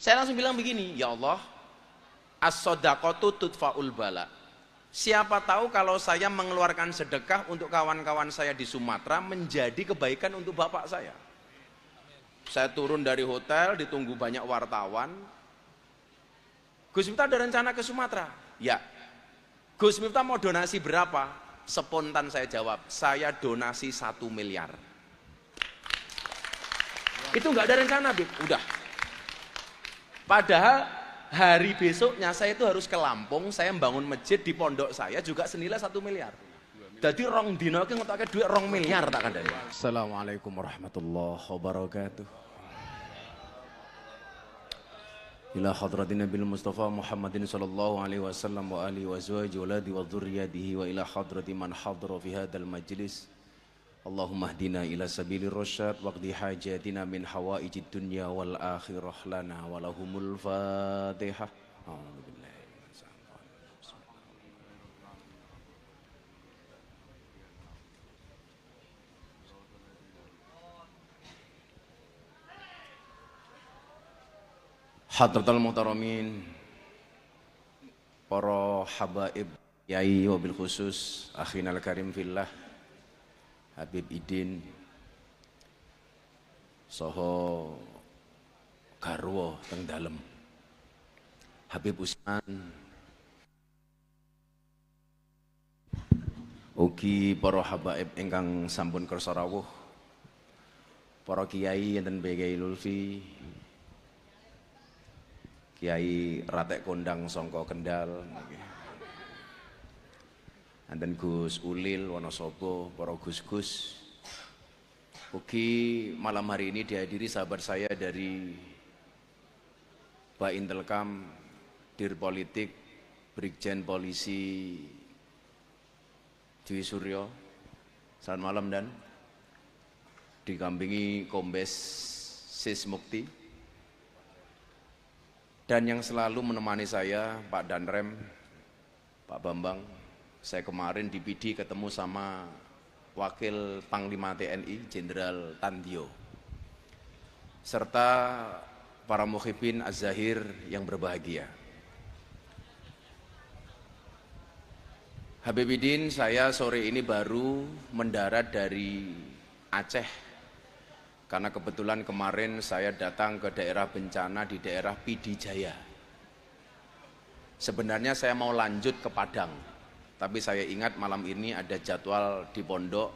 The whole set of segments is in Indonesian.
Saya langsung bilang begini, ya Allah, as-shadaqatu tudfa'ul bala. Siapa tahu kalau saya mengeluarkan sedekah untuk kawan-kawan saya di Sumatera menjadi kebaikan untuk bapak saya. Saya turun dari hotel, ditunggu banyak wartawan. Gus Miftah ada rencana ke Sumatera? Ya. Gus Miftah mau donasi berapa? Spontan saya jawab, saya donasi 1 miliar. Itu nggak ada rencana, Bib. Udah. Padahal hari besoknya saya itu harus ke Lampung, saya membangun masjid di pondok saya juga senilai 1 miliar. Jadi rong dino ki ngetokake duit 2 miliar tak kandhani. Assalamualaikum warahmatullahi wabarakatuh. Ila hadratin Nabil Mustafa Muhammadin sallallahu alaihi wasallam wa alihi wa azwaji waladi wa dzurriyyatihi wa ila hadrati man hadara fi hadzal majlis. Allahumma hdina ila sabilir rasyad waqdi hajatina min hawaijid dunya wal akhirah lana wa lahumul fatihah. Hadratul muhtaramin, para habaib yai wabil khusus akhinal karim fillah Habib Idin soho garwa teng dalem Habib Usman, ugi para habaib ingkang sampun kersa rawuh, para kiai enten Kiai Lulfi, Kiai Ratek Kondang Songko Kendal, enten Gus Ulil Wonosobo, para Gus-gus. Ugi malam hari ini dihadiri sahabat saya dari Baintelkam, Dir Politik, Brigjen Polisi Dwi Suryo. Selamat malam dan dikampingi Kombes Sis Mukti. Dan yang selalu menemani saya, Pak Danrem, Pak Bambang. Saya kemarin di PD ketemu sama Wakil Panglima TNI, Jenderal Tandio. Serta para mukhibin Az-Zahir yang berbahagia. Habib Idin, saya sore ini baru mendarat dari Aceh. Karena kebetulan kemarin saya datang ke daerah bencana di daerah PD Jaya. Sebenarnya saya mau lanjut ke Padang, tapi saya ingat malam ini ada jadwal di pondok.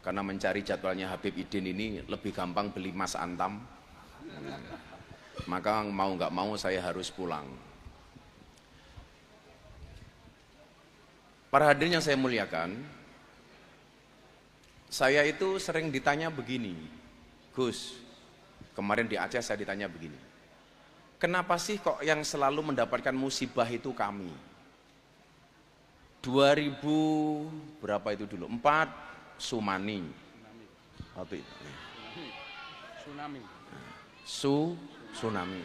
Karena mencari jadwalnya Habib Idin ini lebih gampang beli Mas Antam. Maka mau nggak mau saya harus pulang. Para hadirin yang saya muliakan, saya itu sering ditanya begini, Gus, kemarin di Aceh saya ditanya begini, kenapa sih kok yang selalu mendapatkan musibah itu kami? 2000 berapa itu dulu? 4 Sumani. Waktu itu. Tsunami. Tsunami.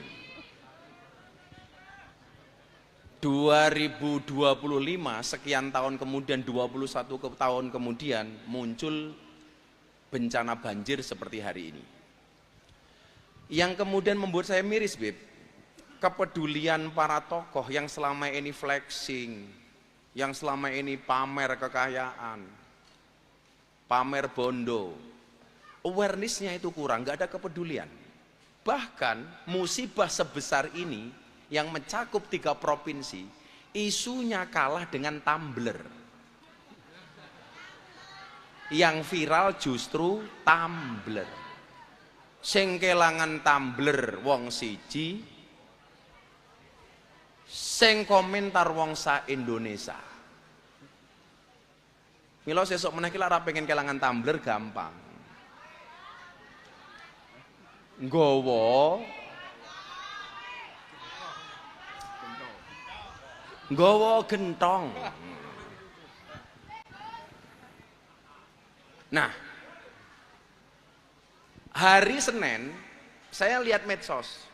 2025 sekian tahun kemudian, 21 tahun kemudian muncul bencana banjir seperti hari ini. Yang kemudian membuat saya miris, Bib, kepedulian para tokoh yang selama ini flexing, yang selama ini pamer kekayaan, pamer bondo, awareness-nya itu kurang, nggak ada kepedulian. Bahkan musibah sebesar ini yang mencakup 3 provinsi, isunya kalah dengan Tumblr. Yang viral justru Tumblr. Sing kelangan Tumblr wong siji, sing komentar wong sa Indonesia. Mila sesuk meneh ki lek ora pengen kelangan Tumblr gampang. Nggawa gentong. Nah, hari Senin saya lihat medsos.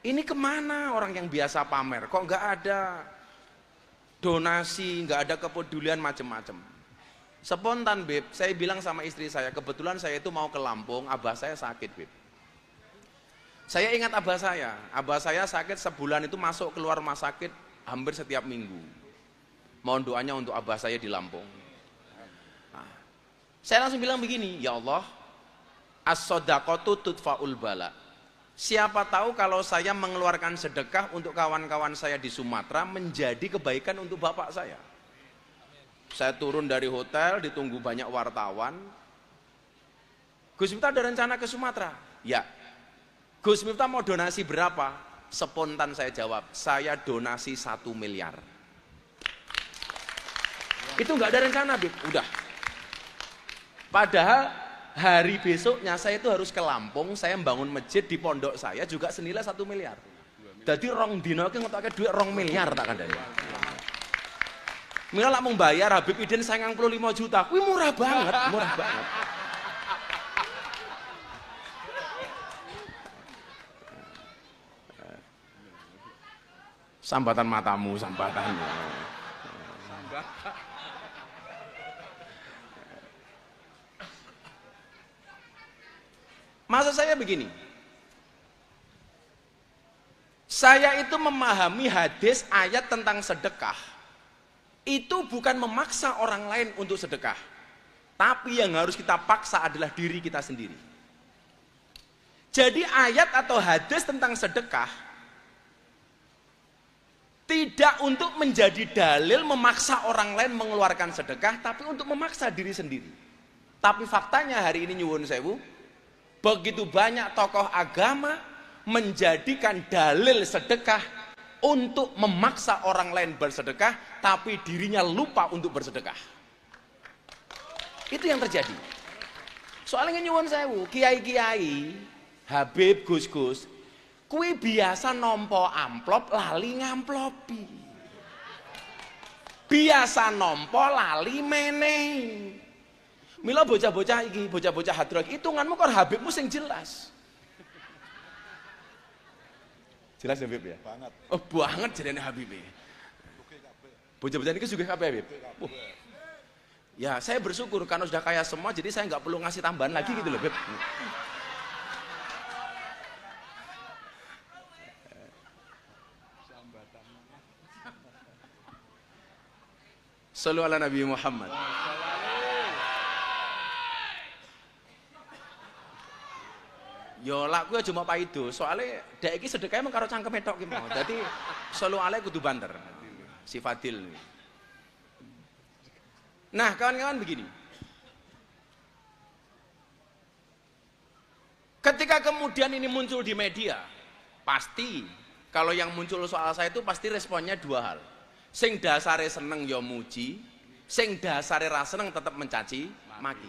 Ini kemana orang yang biasa pamer? Kok nggak ada donasi, nggak ada kepedulian macam-macam. Spontan, Beb, saya bilang sama istri saya, kebetulan saya itu mau ke Lampung, abah saya sakit, Beb. Saya ingat abah saya sakit sebulan itu masuk keluar rumah sakit hampir setiap minggu. Mohon doanya untuk abah saya di Lampung. Nah, saya langsung bilang begini, ya Allah, as-sodaqatu tudfa'ul bala. Siapa tahu kalau saya mengeluarkan sedekah untuk kawan-kawan saya di Sumatera menjadi kebaikan untuk bapak saya. Saya turun dari hotel, ditunggu banyak wartawan. Gus Miftah ada rencana ke Sumatera? Ya. Gus Miftah mau donasi berapa? Spontan saya jawab, saya donasi 1 miliar. Itu nggak ada rencana, Bib. Udah. Padahal hari besoknya saya itu harus ke Lampung, saya membangun masjid di pondok saya juga senilai 1 miliar. Jadi rong dino ki ngetokake duit 2 miliar tak kandhani. Mila lak mau bayar Habib Idin 95 juta. Kuwi murah banget, murah banget. Sambatan matamu, sambatannya. Maksud saya begini, saya itu memahami hadis ayat tentang sedekah, itu bukan memaksa orang lain untuk sedekah, tapi yang harus kita paksa adalah diri kita sendiri. Jadi ayat atau hadis tentang sedekah tidak untuk menjadi dalil memaksa orang lain mengeluarkan sedekah, tapi untuk memaksa diri sendiri. Tapi faktanya hari ini nyuwun sewu, begitu banyak tokoh agama menjadikan dalil sedekah untuk memaksa orang lain bersedekah, tapi dirinya lupa untuk bersedekah. Itu yang terjadi. Soalnya nyuwun sewu, kiai-kiai, Habib, Gus-gus, kui biasa nompo amplop lali ngamplopi. Biasa nompo lali meneh. Mila bocah-bocah iki, bocah-bocah hadroh iki, hitunganmu kok Habibmu sing jelas. Jelas ya Habib ya? Banget. Oh banget jadinya Habib ya. Bocah-bocah ini juga kabeh Habib. Ya saya bersyukur karena sudah kaya semua, jadi saya nggak perlu ngasih tambahan lagi gitu loh Habib. Sallu ala Nabi Muhammad. Yo lak kuwi aja mau paido, soalnya dek iki sedekah emang karo cangkeme tok ki mau. Dadi sallu alaihi kudu banter. Si Fadil. Nah, kawan-kawan begini. Ketika kemudian ini muncul di media, pasti kalau yang muncul soal saya itu pasti responnya dua hal. Sing dasare seneng ya muji, sing dasare ra seneng tetap mencaci maki.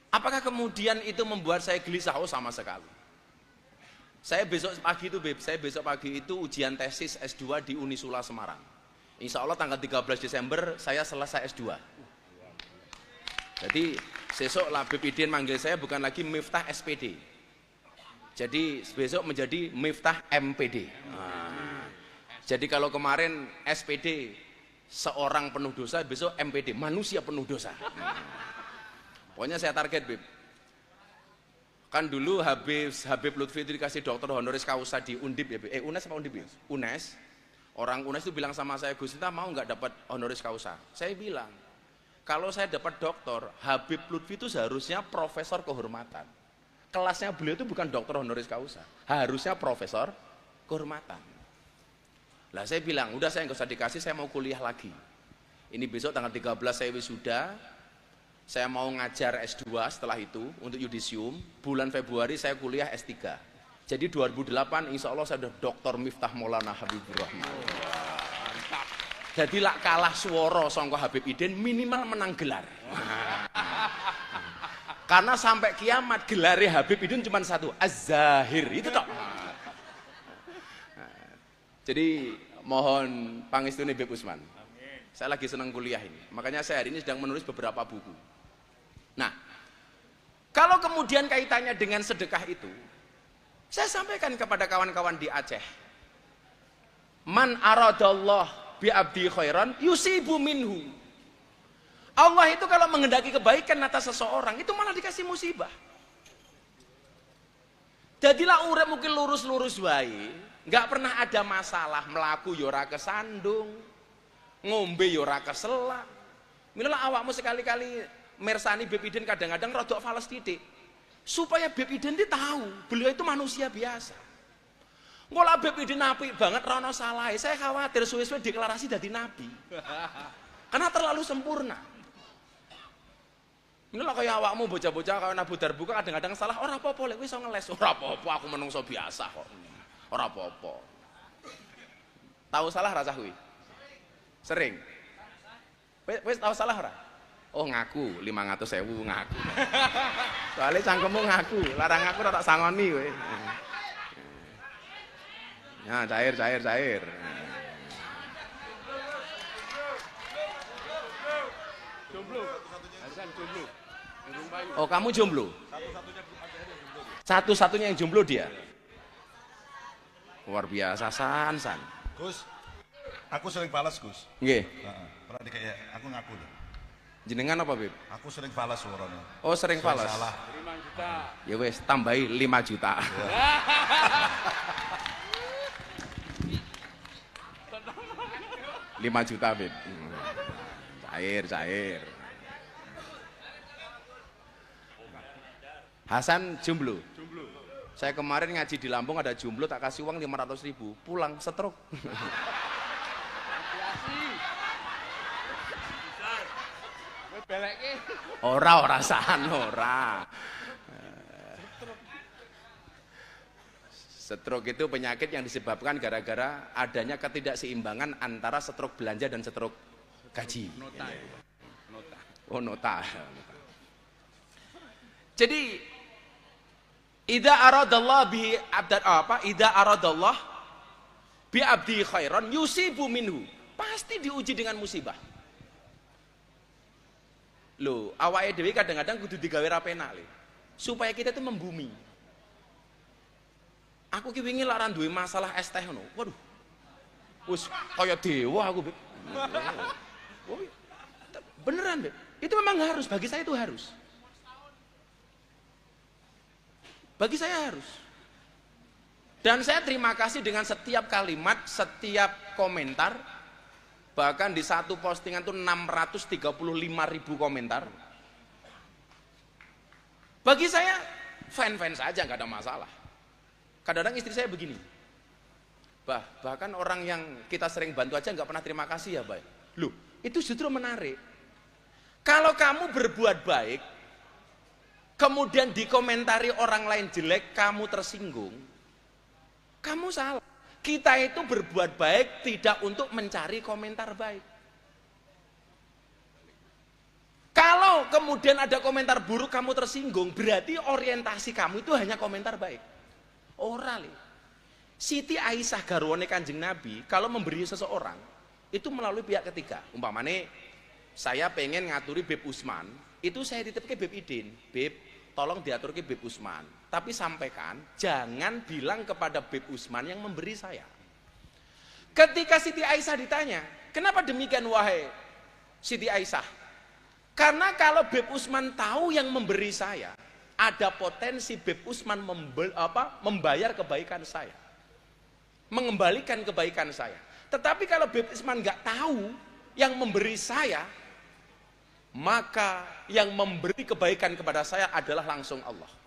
Apakah kemudian itu membuat saya gelisah? Oh sama sekali. Saya besok pagi itu Beb, saya besok pagi itu ujian tesis S2 di Unisula Semarang. Insya Allah tanggal 13 Desember saya selesai S2. Jadi besok lah Beb Idin manggil saya bukan lagi Miftah SPD. Jadi besok menjadi Miftah MPD. Nah, jadi kalau kemarin SPD seorang penuh dosa, besok MPD manusia penuh dosa. Pokoknya saya target Beb. Kan dulu Habib Lutfi itu dikasih dokter honoris causa di Undip ya, UNES apa Undip ya? UNES. Orang UNES itu bilang sama saya, Gus Miftah mau nggak dapat honoris causa? Saya bilang, kalau saya dapat doktor, Habib Lutfi itu seharusnya profesor kehormatan. Kelasnya beliau itu bukan dokter honoris causa, harusnya profesor kehormatan. Lah saya bilang, udah saya nggak usah dikasih, saya mau kuliah lagi. Ini besok tanggal 13 saya wisuda. Saya mau ngajar S2 setelah itu untuk yudisium. Bulan Februari saya kuliah S3. Jadi 2008 insya Allah saya sudah Dr. Miftah Maulana Habibur Rahman. Jadi lak kalah suara sangka Habib Idin minimal menang gelar. Karena sampai kiamat gelarnya Habib Idin cuma satu, Az-Zahir. Itu toh. Jadi mohon pangestune Beb Usman. Saya lagi senang kuliah ini. Makanya saya hari ini sedang menulis beberapa buku. Nah, kalau kemudian kaitannya dengan sedekah itu, saya sampaikan kepada kawan-kawan di Aceh. Man aradallah bi abdi khairan yusibu minhu. Allah itu kalau menghendaki kebaikan atas seseorang, itu malah dikasih musibah. Jadilah urip mungkin lurus-lurus wae, nggak pernah ada masalah, melaku ya ora kesandung, ngombe ya ora keselak. Mila awakmu sekali-kali mersani Beb Iden kadang-kadang rodok fales titik. Supaya Beb Iden itu tahu, beliau itu manusia biasa. Ngolah Beb Iden apik banget rono salah. Saya khawatir suwe-suwe deklarasi dadi nabi. Karena terlalu sempurna. Mila kaya awakmu bocah-bocah kaya Abu Darbuka kadang-kadang salah, ora apa-apa lek kowe iso ngeles. Ora apa-apa, aku menungso biasa kok. Ora apa-apa. Tahu salah rasa kuwi? Sering. Wis tahu salah ora? Oh ngaku 500.000 ngaku. Soalnya cangkemmu ngaku, larang ngaku ora tak sangoni kowe. Ya, cair. Jomblo. Hasan jomblo. Oh, kamu jomblo? Satu-satunya yang jomblo dia. Luar biasa San. Gus, aku sering falas Gus. Nggih. Pernah kayak aku ngaku deh. Jenengan apa, Beb? Aku sering falas suaranya. Oh, sering falas. Salah. 5 juta. Ya wes, tambahi 5 juta. Lima juta, Beb. Cair. Hasan jomblo. Saya kemarin ngaji di Lampung ada jomblo tak kasih uang 500.000, pulang stroke. Ora san ora. Stroke itu penyakit yang disebabkan gara-gara adanya ketidakseimbangan antara stroke belanja dan stroke gaji. Nota. Jadi idza aradallah bi abdan idza aradallah bi abdi khairan yusibu minhu. Pasti diuji dengan musibah. Loh, awake dhewe kadang-kadang kudu digawe ra penak le. Supaya kita itu membumi. Aku ki wingi lak ra duwe masalah es teh ngono. Waduh. Wis kaya dewa aku, Beb. Oh, beneran, Beb. Itu memang harus, bagi saya itu harus. Bagi saya harus. Dan saya terima kasih dengan setiap kalimat, setiap komentar. Bahkan di satu postingan itu 635.000 komentar. Bagi saya fan-fan saja, nggak ada masalah. Kadang-kadang istri saya begini, bahkan orang yang kita sering bantu aja nggak pernah terima kasih ya, Bay. Loh, itu justru menarik. Kalau kamu berbuat baik, kemudian dikomentari orang lain jelek, kamu tersinggung, kamu salah. Kita itu berbuat baik tidak untuk mencari komentar baik. Kalau kemudian ada komentar buruk kamu tersinggung, berarti orientasi kamu itu hanya komentar baik. Ora le. Siti Aisyah garwane Kanjeng Nabi kalau memberi seseorang itu melalui pihak ketiga. Umpamane saya pengen ngaturi Beb Usman, itu saya titipke Beb Idin. Beb, tolong diaturke Beb Usman. Tapi sampaikan, jangan bilang kepada Beb Usman yang memberi saya. Ketika Siti Aisyah ditanya, kenapa demikian wahai Siti Aisyah? Karena kalau Beb Usman tahu yang memberi saya, ada potensi Beb Usman membayar kebaikan saya, mengembalikan kebaikan saya. Tetapi kalau Beb Usman nggak tahu yang memberi saya, maka yang memberi kebaikan kepada saya adalah langsung Allah.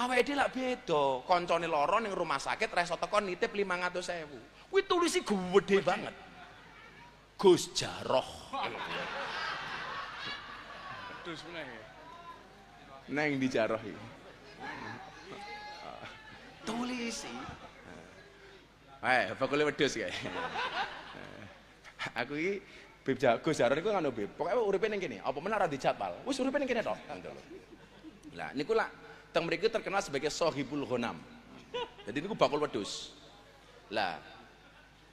Awake dhewe lak beda, koncone lara ning rumah sakit reso teko nitip 500.000. Kuwi tulisi gede banget. Gus Jaroh. Terus meneh. Neng di Jaroh iki. Tulisi. Bakule wedhus kae. Aku iki Beb Gus Jaroh niku ngono Beb. Pokoke uripe ning kene, apa meneh ora dijadwal. Wis uripe ning kene tok. Lah niku lak teng mriki terkenal sebagai Sohibul Ghanam. Jadi niku bakul wedhus. Lah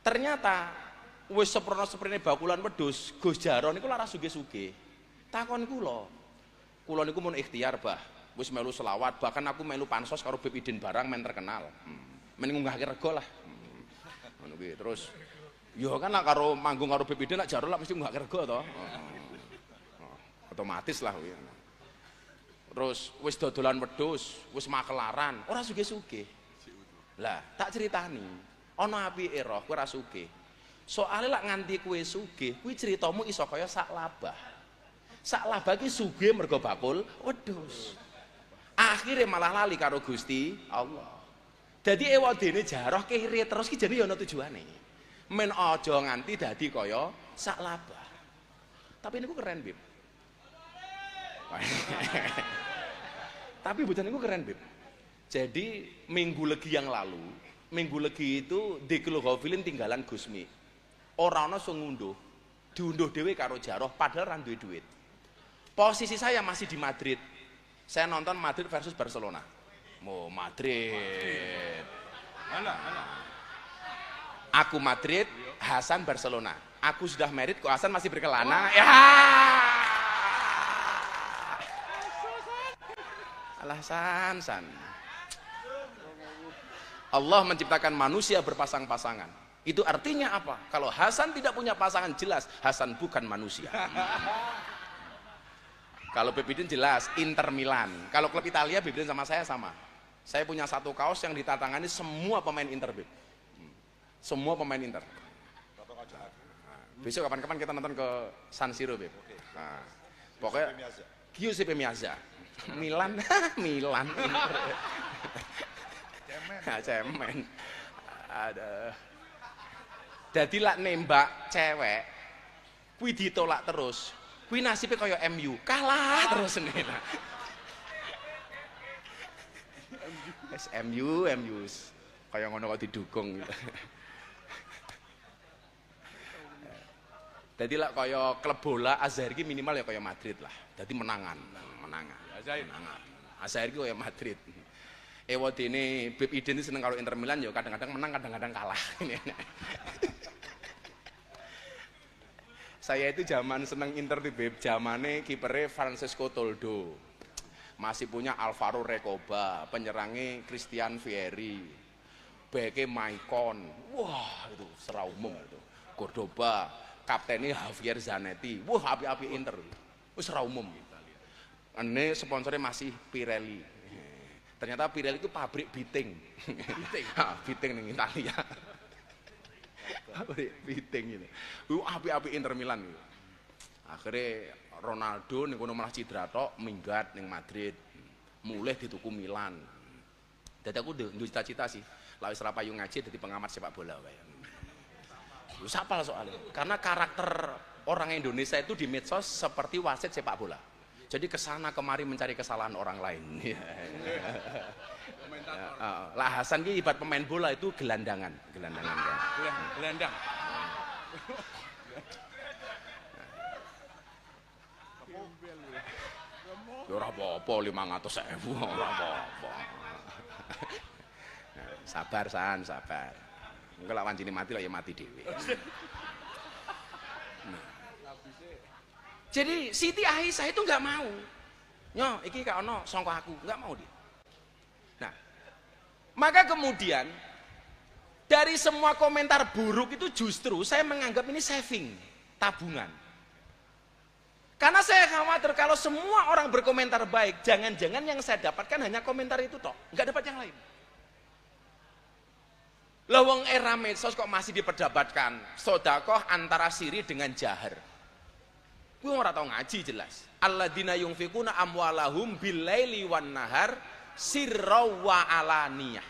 ternyata wis seprono-seprene bakulan wedhus, Gus Jaroh niku lara sugih-sugih. Takon kula niku mun ikhtiar, Bah. Wis melu selawat, bahkan aku melu pansos karo Beb Idin barang men terkenal. Men ngunggahke rego lah. Ngono kuwi. Terus yo kan karo manggung karo Beb Idin nak Jaroh lah mesti ngunggahke rego to. Otomatis lah kuwi. Terus wis dodolan wedhus, wis makelaran, ora sugih-sugih. Lah, tak ceritani. Ana apike roh kowe ora sugih. Soale lak nganti kowe sugih, kuwi ceritamu iso kaya sak labah. Sak labah ki sugih mergo bakul wedhus. Akhire malah lali karo Gusti Allah. Dadi ewadene jaroh kiri terus ki jane ya ana tujuane. Men aja nganti dadi kaya sak labah. Tapi niku keren, Bib. Tapi bocah niku keren, Bib. Jadi minggu legi yang lalu, minggu legi itu di Kilo Ghafilin tinggalan Gusmi. Ora ana sing ngunduh. Diunduh dhewe karo jaroh padahal ra duwe duit. Posisi saya masih di Madrid. Saya nonton Madrid versus Barcelona. Mau Madrid. Aku Madrid, Hasan Barcelona. Aku sudah married, kok Hasan masih berkelana. Ya. Alah San. Allah menciptakan manusia berpasang-pasangan. Itu artinya apa? Kalau Hasan tidak punya pasangan, jelas Hasan bukan manusia. Kalau Bebidin jelas Inter Milan. Kalau klub Italia Bebidin sama saya sama. Saya punya satu kaos yang ditatangani semua pemain Inter, Beb. Semua pemain Inter. Besok kapan-kapan kita nonton ke San Siro, Beb. Nah, pokoknya Giuseppe Meazza. Milan. Cemen. Ada. Jadi lak nembak cewek, kuwi ditolak terus. Kuwi nasibnya kaya MU, kalah terus nih. MU kaya ngono kok didukung gitu. Jadi lah kaya klub bola Azhar iki minimal ya kaya Madrid lah. Jadi menangan. Azhar iki kaya Madrid. Ewadene Beb Idin seneng karo Inter Milan ya kadang-kadang menang, kadang-kadang kalah. Saya itu zaman seneng Inter di Beb, zamane kipernya Francesco Toldo. Masih punya Alvaro Recoba, penyerangnya Christian Vieri, beke Maicon. Wah, itu serau umum itu. Cordoba, kaptennya Javier Zanetti. Wah, api-api Inter. Serau umum. Ini sponsornya masih Pirelli. Ternyata Pirelli itu pabrik biting. Biting ning Italia. Biting gitu. Api-api Inter Milan gitu. Akhirnya Ronaldo ning kono malah cidra tok minggat ning Madrid. Mulih dituku Milan. Dadi aku duwe cita-cita sih, lak wis ra payu ngaji dadi pengamat sepak bola wae. Lu sapal soalnya. Karena karakter orang Indonesia itu di medsos seperti wasit sepak bola. Jadi kesana kemari mencari kesalahan orang lain. Lah Hasan ki ibarat pemain bola itu gelandangan kan. Gelandang. Ora apa-apa 500.000 ora apa-apa. Sabar San, sabar. Engko lak wancine mati lak ya mati dhewe. Jadi Siti Aisyah itu nggak mau. Nyo, iki gak ono sangka aku, nggak mau dia. Nah, maka kemudian dari semua komentar buruk itu justru saya menganggap ini saving, tabungan. Karena saya khawatir kalau semua orang berkomentar baik, jangan-jangan yang saya dapatkan hanya komentar itu toh, nggak dapat yang lain. Lawang era medsos kok masih diperdebatkan sodakoh antara siri dengan jahar. Gue ora tau ngaji jelas. Alladzina yunfikuna amwalahum billaili wan nahar sirra wa alaniyah.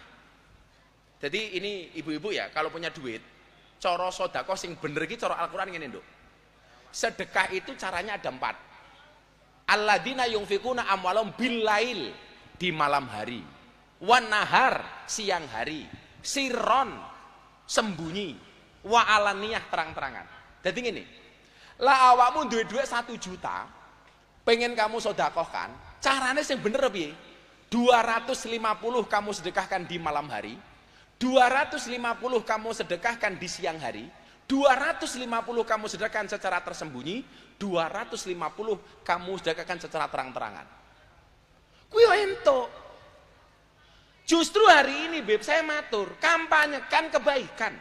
Jadi ini ibu-ibu ya, kalau punya duit, cara sedekah sing bener iki cara Al-Qur'an ngene, Nduk. Sedekah itu caranya ada 4. Alladzina yunfikuna amwalahum billail di malam hari, wan nahar siang hari, sirron sembunyi, wa alaniyah terang-terangan. Jadi ngene. Lah awakmu duwe-duwe 1 juta, pengen kamu sedekahkan, caranya yang bener piye? 250 kamu sedekahkan di malam hari, 250 kamu sedekahkan di siang hari, 250 kamu sedekahkan secara tersembunyi, 250 kamu sedekahkan secara terang-terangan. Kuwi entuk. Justru hari ini Beb saya matur, kampanyekan kebaikan.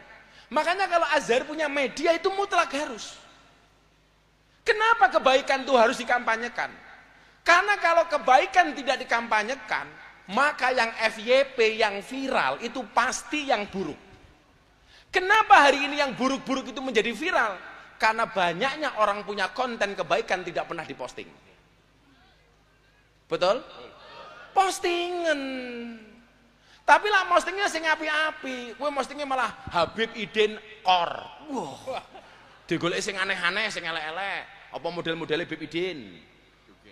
Makanya kalau Azhar punya media itu mutlak harus. Kenapa kebaikan itu harus dikampanyekan? Karena kalau kebaikan tidak dikampanyekan, maka yang FYP, yang viral itu pasti yang buruk. Kenapa hari ini yang buruk-buruk itu menjadi viral? Karena banyaknya orang punya konten kebaikan tidak pernah diposting. Betul? Postingan. Tapi lah postingnya sing api-api, kowe postingnya malah Habib Idin Kor. Wah. Digoleki sing aneh-aneh, sing elek-elek. Apa model-modele Habib Idin?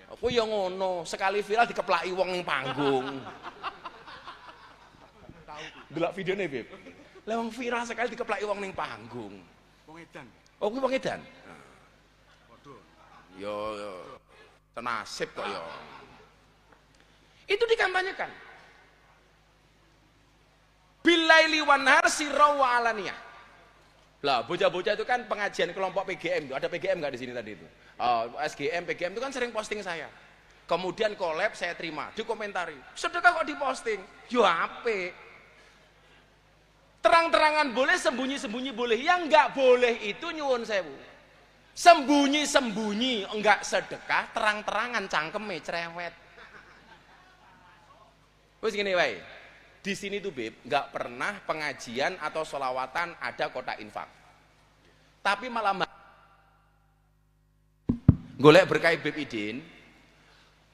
Aku ya ngono, sekali viral dikeplaki wong ning panggung. Delok videone, Beb. Lah wong viral sekali dikeplaki wong ning panggung. Wong edan. Oh, kuwi wong edan. Waduh. Yo tenasib kok yo. Itu dikampanyekan. Bilaili wan nahar sirra wa alaniyah. Lah, bocah-bocah itu kan pengajian kelompok PGM itu. Ada PGM nggak di sini tadi itu? SGM, PGM itu kan sering posting saya. Kemudian collab saya terima, dikomentari. Sedekah kok diposting? Yo apik. Terang-terangan boleh, sembunyi-sembunyi boleh. Yang nggak boleh itu nyuwun sewu. Sembunyi-sembunyi enggak sedekah, terang-terangan cangkeme cerewet. Wis gini wae. Di sini tuh Beb, nggak pernah pengajian atau sholawatan ada kotak infak. Tapi malah golek berkait Beb Idin,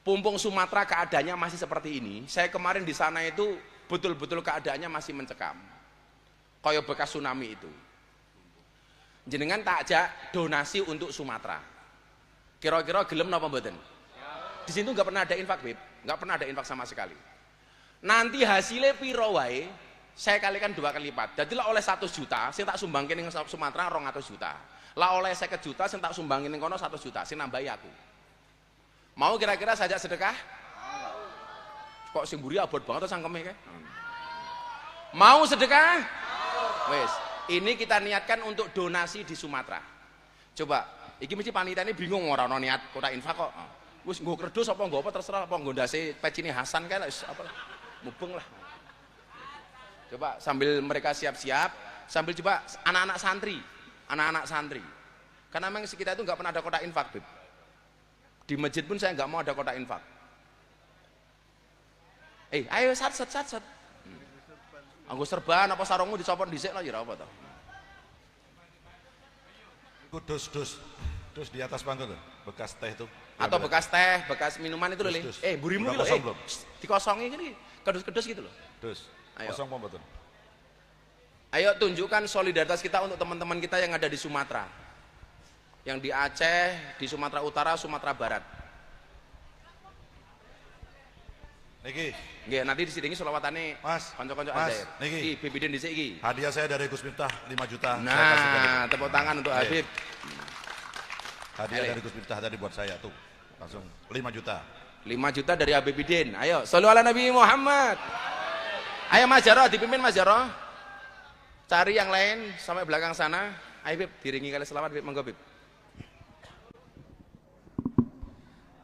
Pumpung Sumatera keadaannya masih seperti ini. Saya kemarin di sana itu betul-betul keadaannya masih mencekam. Kayak bekas tsunami itu. Jenengan tak ajak donasi untuk Sumatera. Kira-kira gelem napa mboten? Di sini tuh nggak pernah ada infak Beb, nggak pernah ada infak sama sekali. Nanti hasilnya piro wae saya kalikan 2 kali lipat. Jadi lah oleh 100 juta saya tak sumbangin ning Sumatera 200 juta. Lah oleh 50 juta saya tak sumbangin ning kono 100 juta saya nambahi aku. Mau kira-kira sajak sedekah? Kok sing mburi abot banget sangkeme kae? Mau sedekah? Wes, ini kita niatkan untuk donasi di Sumatera. Coba, iki mesti panitia ini bingung ora ono niat kotak infak kok. Wis nggo kerdus apa nggo apa terserah apa nggo ndase pecine Hasan kae apa mubeng lah. Coba sambil mereka siap-siap, sambil coba anak-anak santri. Karena memang sekitar itu nggak pernah ada kotak infak, Beb. Di masjid pun saya nggak mau ada kotak infak. Ayo sat. Anggo serban apa sarungmu dicopot dhisik lah ya apa to. Iku dus di atas panggung tuh, bekas teh itu. Atau bekas teh, bekas minuman itu loh, Dus. burimu Udah gitu kosong belum? dikosongin gini, kedus-kedus gitu loh. Dus. Ayo. Kosong apa betul? Ayo tunjukkan solidaritas kita untuk teman-teman kita yang ada di Sumatera, yang di Aceh, di Sumatera Utara, Sumatera Barat. Niki, Nggih, nanti di sini selawatane Mas, kanca-kanca Mas, Azair. niki. Iki bibiden dhisik iki. hadiah saya dari Gus Miftah 5 juta. Saya kasihkan Nah, itu. tepuk tangan untuk Oke. Habib. Hadiah Ele. dari Gus Miftah tadi buat saya tuh. Langsung 5 juta. 5 juta dari Habib Idin. Ayo, shollu ala Nabi Muhammad. Ayo Mas Jaro, dipimpin Mas Jaro. Cari yang lain sampai belakang sana. Ayo Bib, diringi kali selawat Bib, monggo Bib.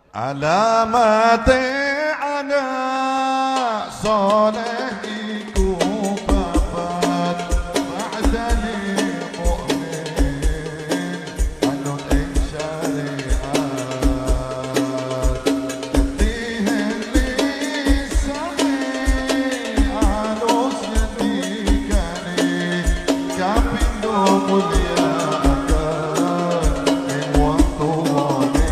علامات على صالحك فقد بعد المؤمن أن الشريعات تديه للسميع علوس يديكني كابن ملياك من وطواني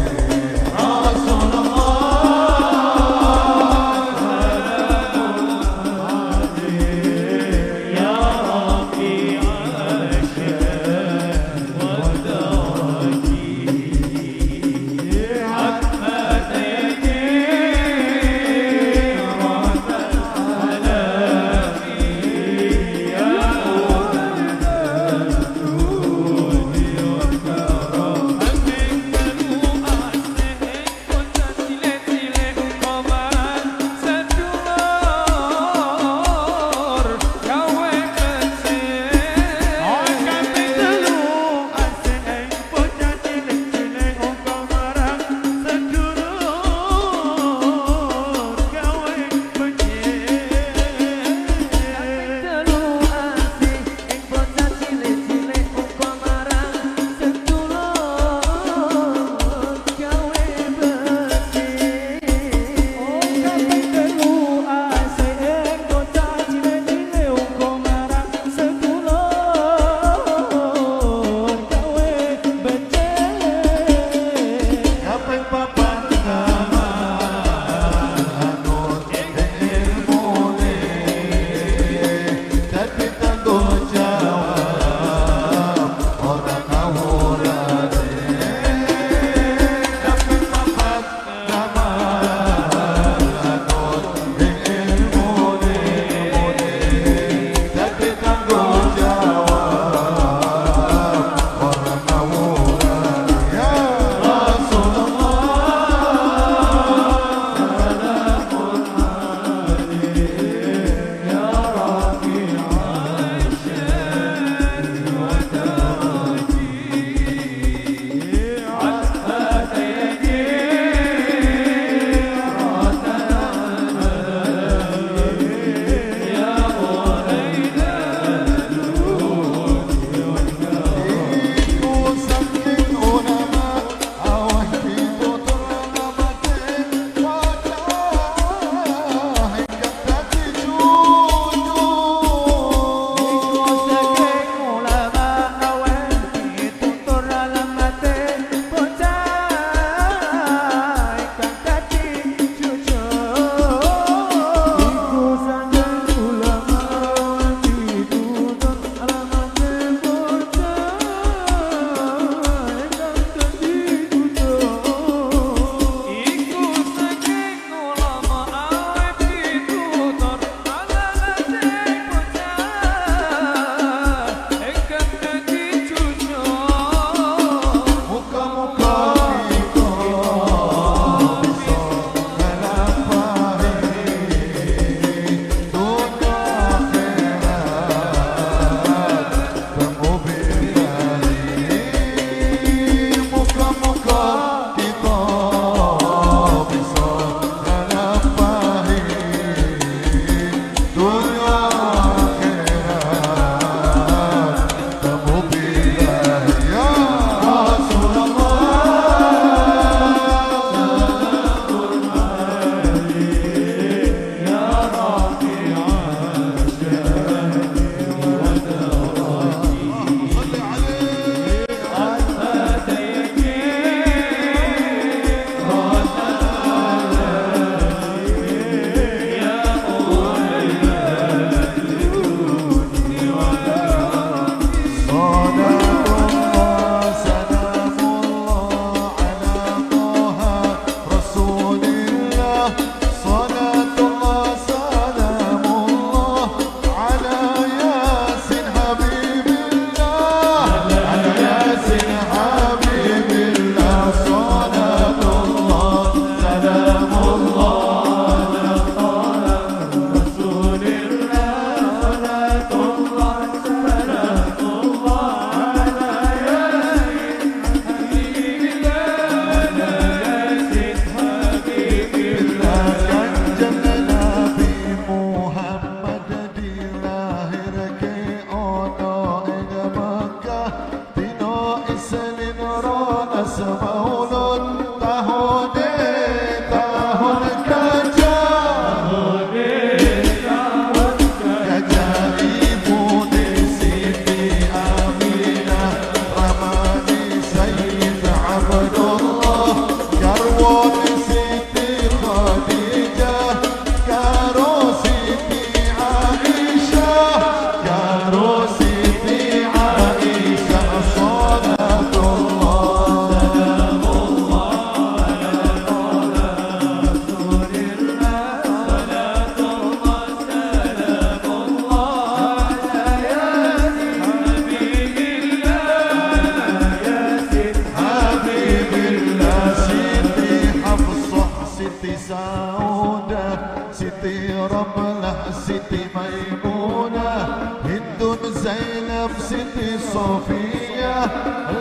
زينب ستي صفية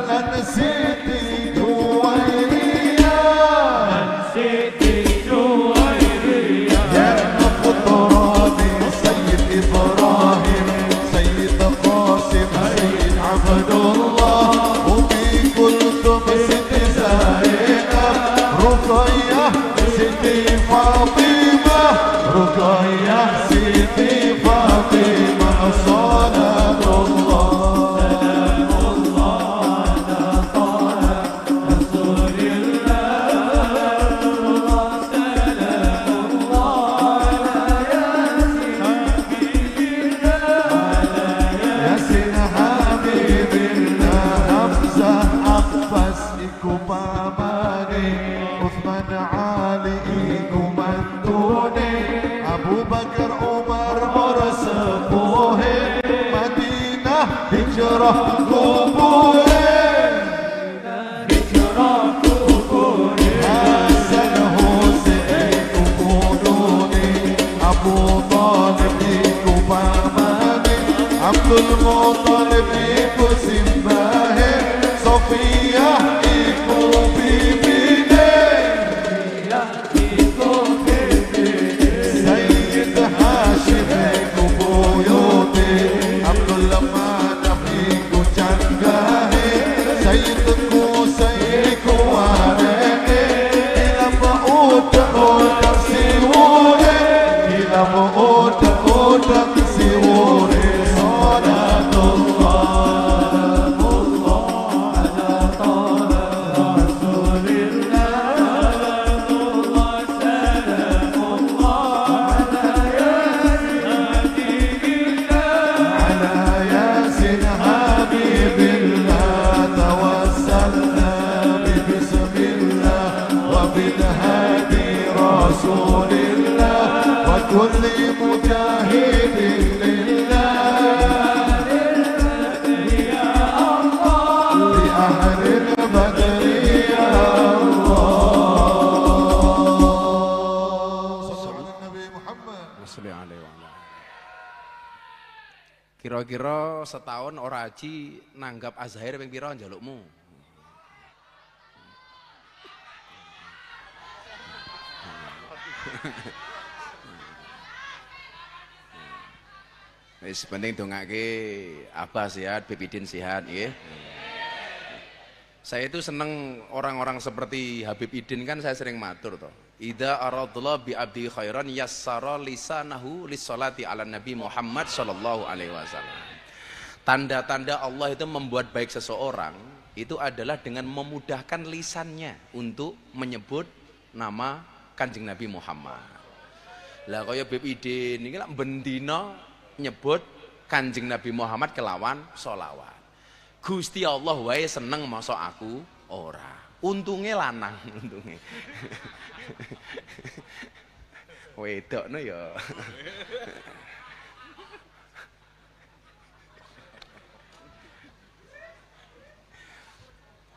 لا نسيتي جويرية نسيتي جويرية يا فطراني سيد إبراهيم سيد قاسم سيد عبد الله وفي كلثوم ستي زينب رقية ستي فاطمة رقية ستي فاطمة صلاة الله سلام الله على طه رسول الله سلام الله على ياسين حبيب الله حمزة عباس إكوباماني عثمان علي إكومندوني أبو بكر عمر مرسفوه مدينة هجرة قبوري هجرة قبوري حسن حسين كونوني أبو طالب إكوباماني عبد المطلب إكو سمباهي صفية إكو بيبيني سيد هاشم إكو بيوتي عبد المنعم إكو جنجاهي سيد قوسي إكو واريني إلى مؤوت أوتك سيوري إلى مؤوت أوتك سيوري صلاة الله على طه رسول الله سلام الله على ياسين حبيب الله توسلنا ببسم الله وبالهادي رسول الله وكل مجاهد لله يا الله لأهل البدر يا الله صلى على النبي محمد. Kira-kira setahun ora haji nanggap Azhair ping pira njalukmu? Wis penting dongake Abah sehat, Bibidin sehat nggih. Saya itu seneng orang-orang seperti Habib Idin, kan saya sering matur toh. Idza aradallahu bi abdi khairan yassara lisanahu lis-sholati ala Nabi Muhammad sallallahu alaihi wasallam. Tanda-tanda Allah itu membuat baik seseorang itu adalah dengan memudahkan lisannya untuk menyebut nama Kanjeng Nabi Muhammad. Lah kaya Habib Idin iki lak bendina nyebut Kanjeng Nabi Muhammad kelawan sholawat. Gusti Allah wae seneng masa aku ora. Untunge lanang, untunge. Wedokno ya.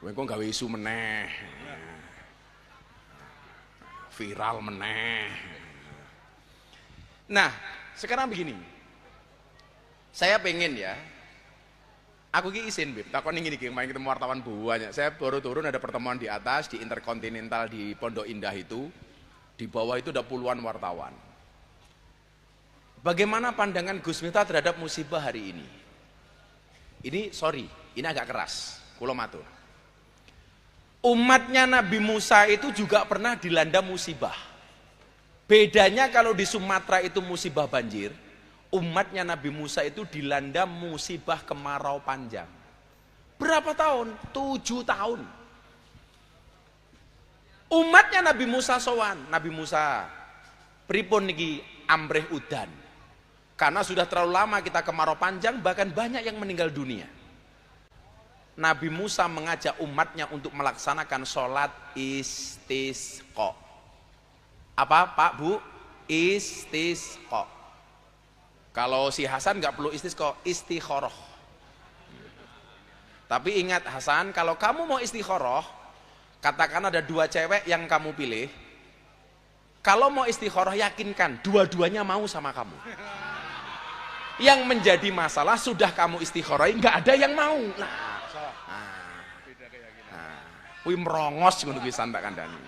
Kowe kok gawe isu meneh. Viral meneh. Nah, sekarang begini. Saya pengen ya, aku ki izin Bib, takon ngene iki, main ketemu wartawan banyak. Saya baru turun ada pertemuan di atas di Interkontinental di Pondok Indah itu. Di bawah itu ada puluhan wartawan. Bagaimana pandangan Gus Miftah terhadap musibah hari ini? Ini sorry, ini agak keras. Kula matur. Umatnya Nabi Musa itu juga pernah dilanda musibah. Bedanya kalau di Sumatera itu musibah banjir, umatnya Nabi Musa itu dilanda musibah kemarau panjang. Berapa tahun? 7 tahun. Umatnya Nabi Musa sowan, Nabi Musa pripun niki ambrih udan. Karena sudah terlalu lama kita kemarau panjang, bahkan banyak yang meninggal dunia. Nabi Musa mengajak umatnya untuk melaksanakan sholat istisqa. Apa Pak Bu? Istisqa. Kalau si Hasan nggak perlu istisqa, istikharah. Tapi ingat Hasan, kalau kamu mau istikharah, katakan ada 2 cewek yang kamu pilih. Kalau mau istikharah yakinkan dua-duanya mau sama kamu. Yang menjadi masalah sudah kamu istikharah, nggak ada yang mau. Wih merongos ngono kuwi tak kandhani.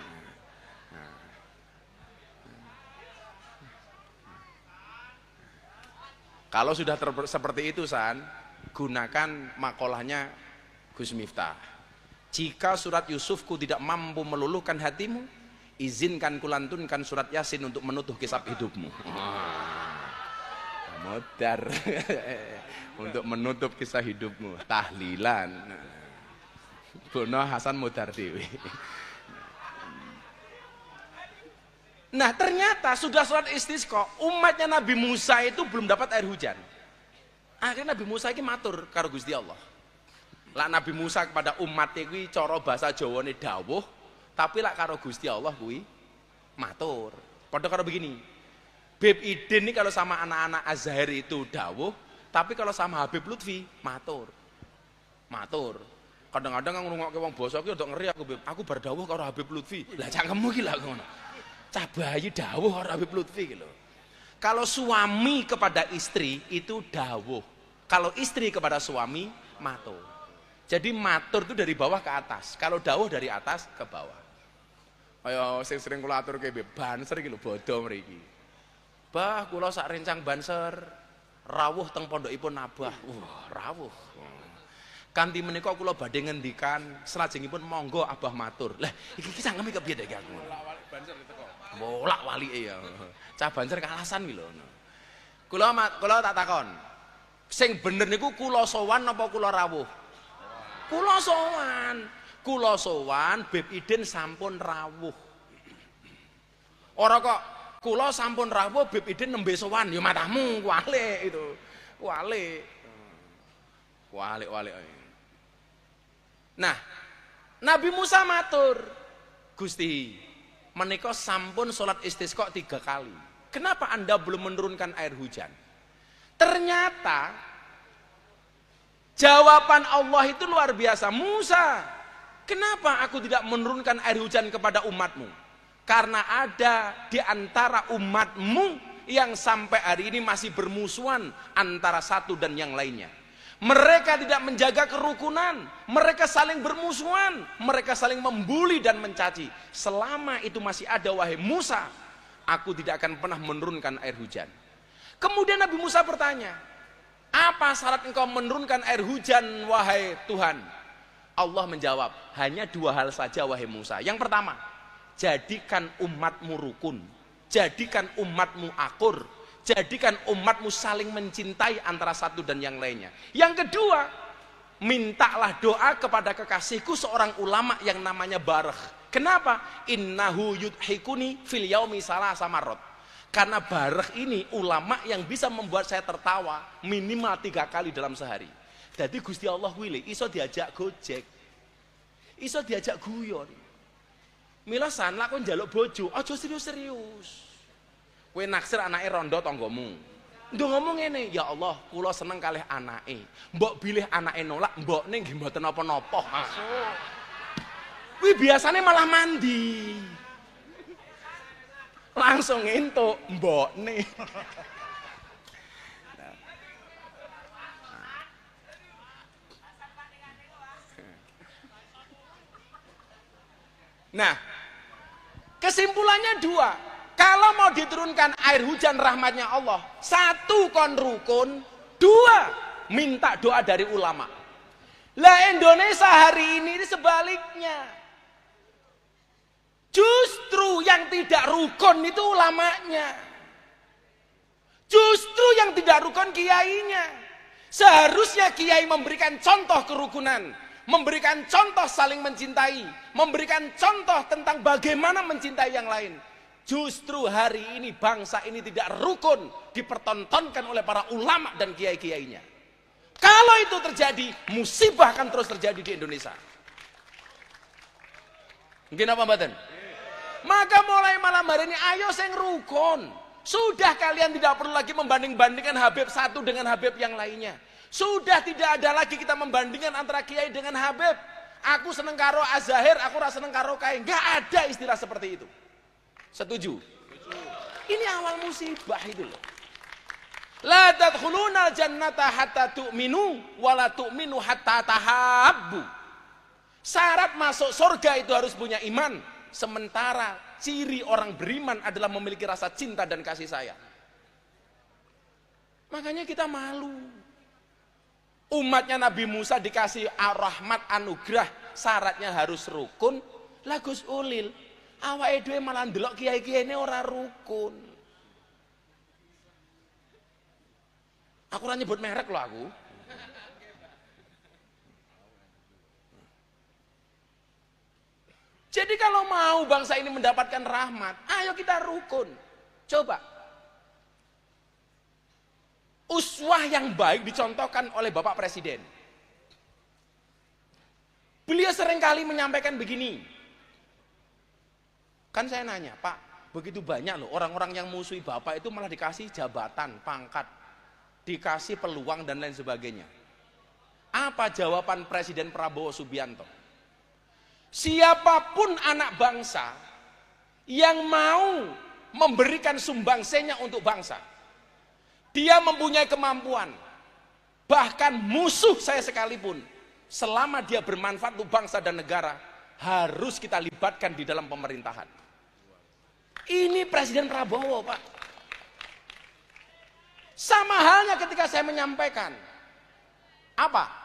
Kalau sudah seperti itu San, gunakan makolahnya Gus Miftah. Jika surat Yusufku tidak mampu meluluhkan hatimu, izinkan kulantunkan surat Yasin untuk menutup kisah hidupmu. Modar untuk menutup kisah hidupmu, tahlilan. Bono Hasan modar dewi. Nah ternyata sudah sholat istisqa, umatnya Nabi Musa itu belum dapat air hujan. Akhirnya Nabi Musa ini matur karo Gusti Allah. Lah Nabi Musa kepada umatnya kuwi cara bahasa Jawane dawuh, tapi lah karo Gusti Allah kuwi matur. Padha karo begini. Beb Idin ini kalau sama anak-anak Azhar itu dawuh, tapi kalau sama Habib Lutfi matur. Matur. Kadang-kadang kan ngrungokke wong basa ki ndok ngeri aku, Beb. Aku bar dawuh karo Habib Lutfi. Lah cangkemmu ki lha ngono. Cah bayi dawuh karo Habib Lutfi ki lho. Kalau suami kepada istri itu dawuh. Kalau istri kepada suami matur. Jadi matur itu dari bawah ke atas. Kalau dawuh dari atas ke bawah. Kaya sing sering kula aturke Beb, banser iki lho bodho mriki. Bah, kula sak rencang banser rawuh teng pondokipun Abah. Rawuh. Kanthi menika kula badhe ngendikan salajengipun monggo Abah matur. Lah iki cangkeme kepiye nek aku. Bolak-balik banser teko. Bolak-walike ya. Cah banser kalasan ki lho. Kula tak takon. Sing bener niku kula sowan apa kula rawuh? Kula sowan. Kula sowan Beb Idin sampun rawuh. Ora kok kula sampun rawuh Beb Idin nembe sowan ya matamu walik itu. Walik. Walik. Nah, Nabi Musa matur, Gusti, menika sampun sholat istisqa 3 kali. Kenapa Anda belum menurunkan air hujan? Ternyata jawaban Allah itu luar biasa. Musa, kenapa aku tidak menurunkan air hujan kepada umatmu? Karena ada di antara umatmu yang sampai hari ini masih bermusuhan antara satu dan yang lainnya. Mereka tidak menjaga kerukunan, mereka saling bermusuhan, mereka saling membuli dan mencaci. Selama itu masih ada, wahai Musa, aku tidak akan pernah menurunkan air hujan. Kemudian Nabi Musa bertanya, apa syarat engkau menurunkan air hujan, wahai Tuhan? Allah menjawab, hanya 2 hal saja, wahai Musa. Yang pertama, jadikan umatmu rukun, jadikan umatmu akur, jadikan umatmu saling mencintai antara satu dan yang lainnya. Yang kedua, mintalah doa kepada kekasihku seorang ulama yang namanya Barakh. Kenapa? Innahu yudhikuni fil yaumi salasa marrat. Karena Barakh ini ulama yang bisa membuat saya tertawa minimal 3 kali dalam sehari. Jadi Gusti Allah wilih iso diajak gojek, iso diajak guyon. Mila san lakon njaluk bojo, aja serius-serius. Kowe naksir anake rondo tanggamu. Ndongamu ngene, ya Allah, kula seneng kalih anake. Mbok bilih anake nolak, mbokne nggih mboten napa-napa. Kuwi biasane malah mandi. Langsung entuk mbokne. Nah, kesimpulannya 2. Kalau mau diturunkan air hujan rahmatnya Allah, 1 kon rukun, 2 minta doa dari ulama. Lah Indonesia hari ini sebaliknya. Justru yang tidak rukun itu ulamanya. Justru yang tidak rukun kiainya. Seharusnya kiai memberikan contoh kerukunan, memberikan contoh saling mencintai, memberikan contoh tentang bagaimana mencintai yang lain. Justru hari ini bangsa ini tidak rukun, dipertontonkan oleh para ulama dan kiai-kiainya. Kalau itu terjadi, musibah akan terus terjadi di Indonesia. Mungkin apa mboten? Maka mulai malam hari ini ayo sing rukun. Sudah kalian tidak perlu lagi membanding-bandingkan Habib satu dengan Habib yang lainnya. Sudah tidak ada lagi kita membandingkan antara kiai dengan Habib. Aku seneng karo Azahir, aku rasa seneng karo Kiai. Enggak ada istilah seperti itu. Setuju? Ini awal musibah itu loh. La tadkhulunal jannata hatta tu'minu wa la tu'minu hatta tahabbu. Syarat masuk surga itu harus punya iman, sementara ciri orang beriman adalah memiliki rasa cinta dan kasih sayang. Makanya kita malu. Umatnya Nabi Musa dikasih rahmat anugerah, syaratnya harus rukun. Lagus ulil, awake dhewe malah ndelok kiai-kiai ini ora rukun. Aku ora nyebut merek loh aku. Jadi kalau mau bangsa ini mendapatkan rahmat, ayo kita rukun. Coba. Uswah yang baik dicontohkan oleh Bapak Presiden. Beliau seringkali menyampaikan begini. Kan saya nanya, Pak, begitu banyak loh orang-orang yang musuhi Bapak itu malah dikasih jabatan, pangkat, dikasih peluang dan lain sebagainya. Apa jawaban Presiden Prabowo Subianto? Siapapun anak bangsa yang mau memberikan sumbangsihnya untuk bangsa, dia mempunyai kemampuan, bahkan musuh saya sekalipun, selama dia bermanfaat untuk bangsa dan negara, harus kita libatkan di dalam pemerintahan. Ini Presiden Prabowo, Pak. Sama halnya ketika saya menyampaikan, apa?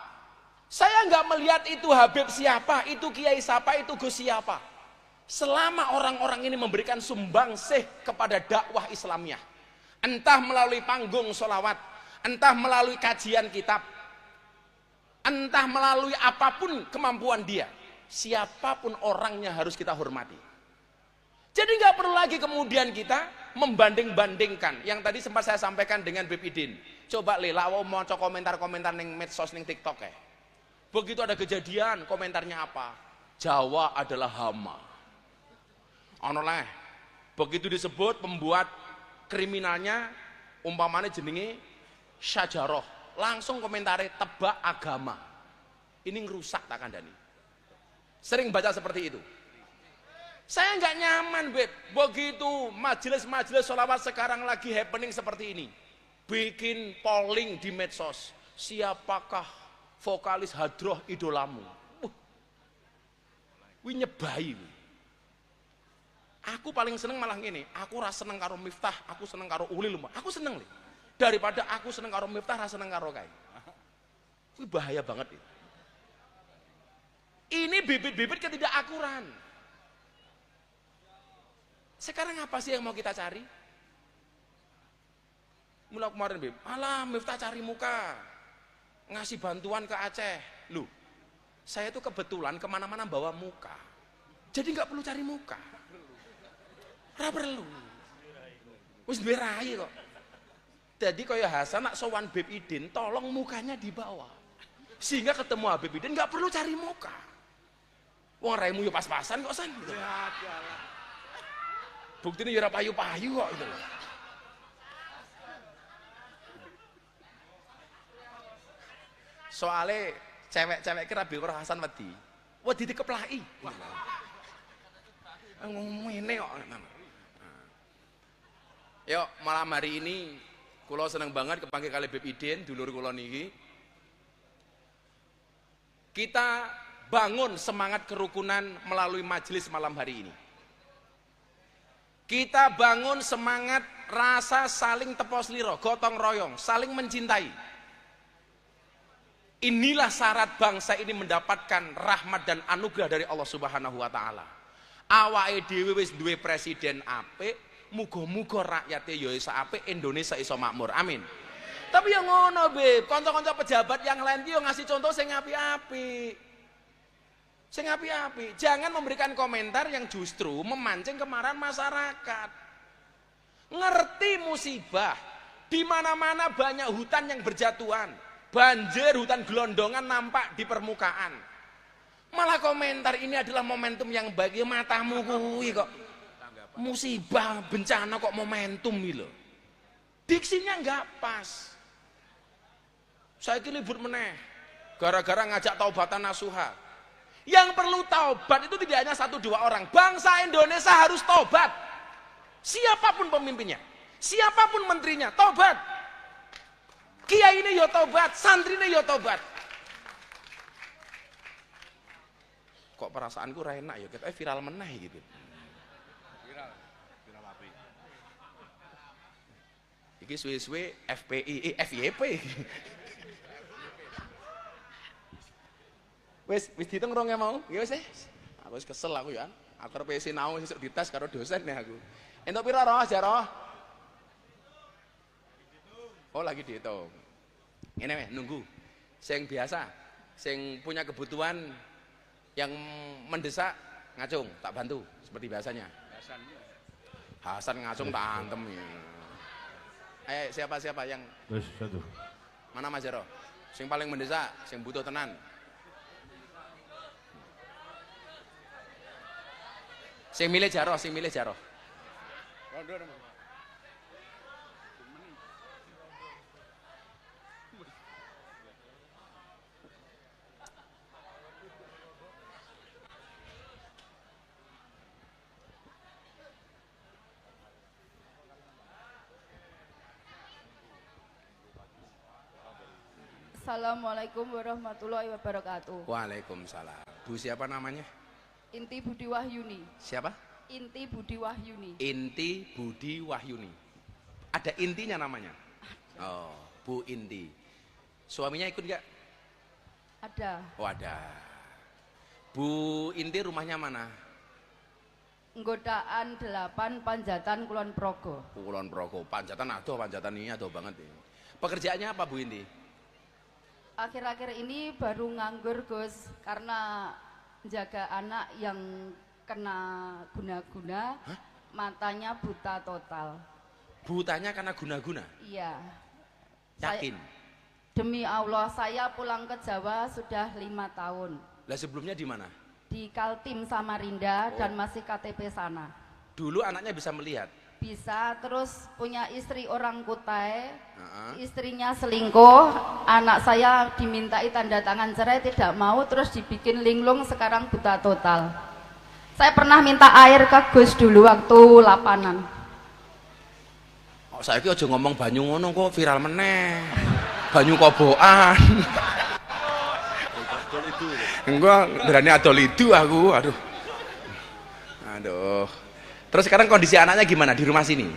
Saya nggak melihat itu Habib siapa, itu Kiai siapa, itu Gus siapa. Selama orang-orang ini memberikan sumbangsih kepada dakwah Islamiyah, entah melalui panggung sholawat, entah melalui kajian kitab, entah melalui apapun kemampuan dia, siapapun orangnya harus kita hormati. Jadi nggak perlu lagi kemudian kita membanding-bandingkan. Yang tadi sempat saya sampaikan dengan Beb Idin. Coba lawo mau komentar-komentar ning medsos ning TikTok ya. Begitu ada kejadian, komentarnya apa? Jawa adalah hama. Anolah. Begitu disebut pembuat kriminalnya umpamanya jenenge Syajaroh, langsung komentari tebak agama. Ini ngerusak tak kandani. Sering baca seperti itu. Saya nggak nyaman, Beb. Begitu majelis-majelis sholawat sekarang lagi happening seperti ini, bikin polling di medsos, siapakah vokalis hadroh idolamu? Wih nyebai. Aku paling seneng malah gini, aku rasa seneng karo Miftah, aku seneng karo Ulil, aku seneng nih. Daripada aku seneng karo Miftah, rasa seneng karo Kai. Wih bahaya banget itu. Ini bibit-bibit ketidakakuran. Sekarang apa sih yang mau kita cari? Mulai kemarin, Bib, alah Miftah cari muka, ngasih bantuan ke Aceh. Loh, saya tuh kebetulan kemana-mana bawa muka, jadi nggak perlu cari muka. Ora perlu. Wis duwe rai kok. Jadi kaya Hasan nak sowan Beb Idin, tolong mukanya dibawa. Sehingga ketemu Habib Idin nggak perlu cari muka. Wong raimu yo pas-pasan kok San. Buktine yo ora payu-payu kok itu loh. Soale cewek-cewek kira Bikor Hasan wedi. Wedi dikeplaki. Ngene kok. Yuk malam hari ini kula seneng banget kepanggil kali Beb Idin, dulur kula niki. Kita bangun semangat kerukunan melalui majelis malam hari ini. Kita bangun semangat rasa saling tepos liro, gotong royong, saling mencintai. Inilah syarat bangsa ini mendapatkan rahmat dan anugerah dari Allah Subhanahu wa taala. Awake dhewe wis duwe presiden apik, muga-muga rakyate ya iso apik, Indonesia iso makmur. Amin. Tapi yang ngono, Beb, kanca-kanca pejabat yang lain ki yo ngasih contoh sing apik-apik. Sing apik-apik. Jangan memberikan komentar yang justru memancing kemarahan masyarakat. Ngerti musibah, di mana-mana banyak hutan yang berjatuhan. Banjir, hutan gelondongan nampak di permukaan. Malah komentar ini adalah momentum yang baik. Ya matamu kuwi kok. Musibah, bencana kok momentum gitu. Diksinya nggak pas. Saya kira libur meneh. Gara-gara ngajak taubatan nasuha. Yang perlu taubat itu tidak hanya 1-2 orang. Bangsa Indonesia harus taubat. Siapapun pemimpinnya, siapapun menterinya, taubat. Kiai ini ya tobat, santri ini ya tobat. Kok perasaanku ra enak ya, kita viral meneh gitu. Viral api. Iki suwe-suwe FPI, FYP. Wis dihitung rong ya mau? Ya wis. Aku wis kesel aku ya. Aku arep sinau sesuk dites karo dosen nih aku. Entuk pira roh aja. Oh lagi dihitung. Ini weh nunggu. Sing biasa, sing punya kebutuhan yang mendesak ngacung, tak bantu seperti biasanya. Hasan ngacung tak antem ya. Ayo siapa yang satu. mana Mas Jaro? Sing paling mendesak, sing butuh tenan. Sing milih Jaro. Assalamualaikum warahmatullahi wabarakatuh. Waalaikumsalam. Bu siapa namanya? Inti Budi Wahyuni. Siapa? Inti Budi Wahyuni. Inti Budi Wahyuni. Ada intinya namanya? Oh, Bu Inti. Suaminya ikut nggak? Ada. Oh ada. Bu Inti rumahnya mana? Nggodaan 8 Panjatan Kulon Progo. Kulon Progo. Panjatan ini adoh banget ini. Pekerjaannya apa Bu Inti? Akhir-akhir ini baru nganggur Gus karena jaga anak yang kena guna-guna, matanya buta total. Butanya karena guna-guna? Iya. Yakin? Demi Allah saya pulang ke Jawa sudah 5 tahun. Lah sebelumnya di mana? Di Kaltim Samarinda dan masih KTP sana. Dulu anaknya bisa melihat? Bisa, terus punya istri orang Kutai, istrinya selingkuh, anak saya dimintai tanda tangan cerai tidak mau, terus dibikin linglung, sekarang buta total. Saya pernah minta air ke Gus dulu waktu lapanan. Oh, saya aja ngomong banyu ngono kok viral meneh. Banyu kobokan. Enggak berani adol itu aku, aduh. Terus sekarang kondisi anaknya gimana di rumah sini?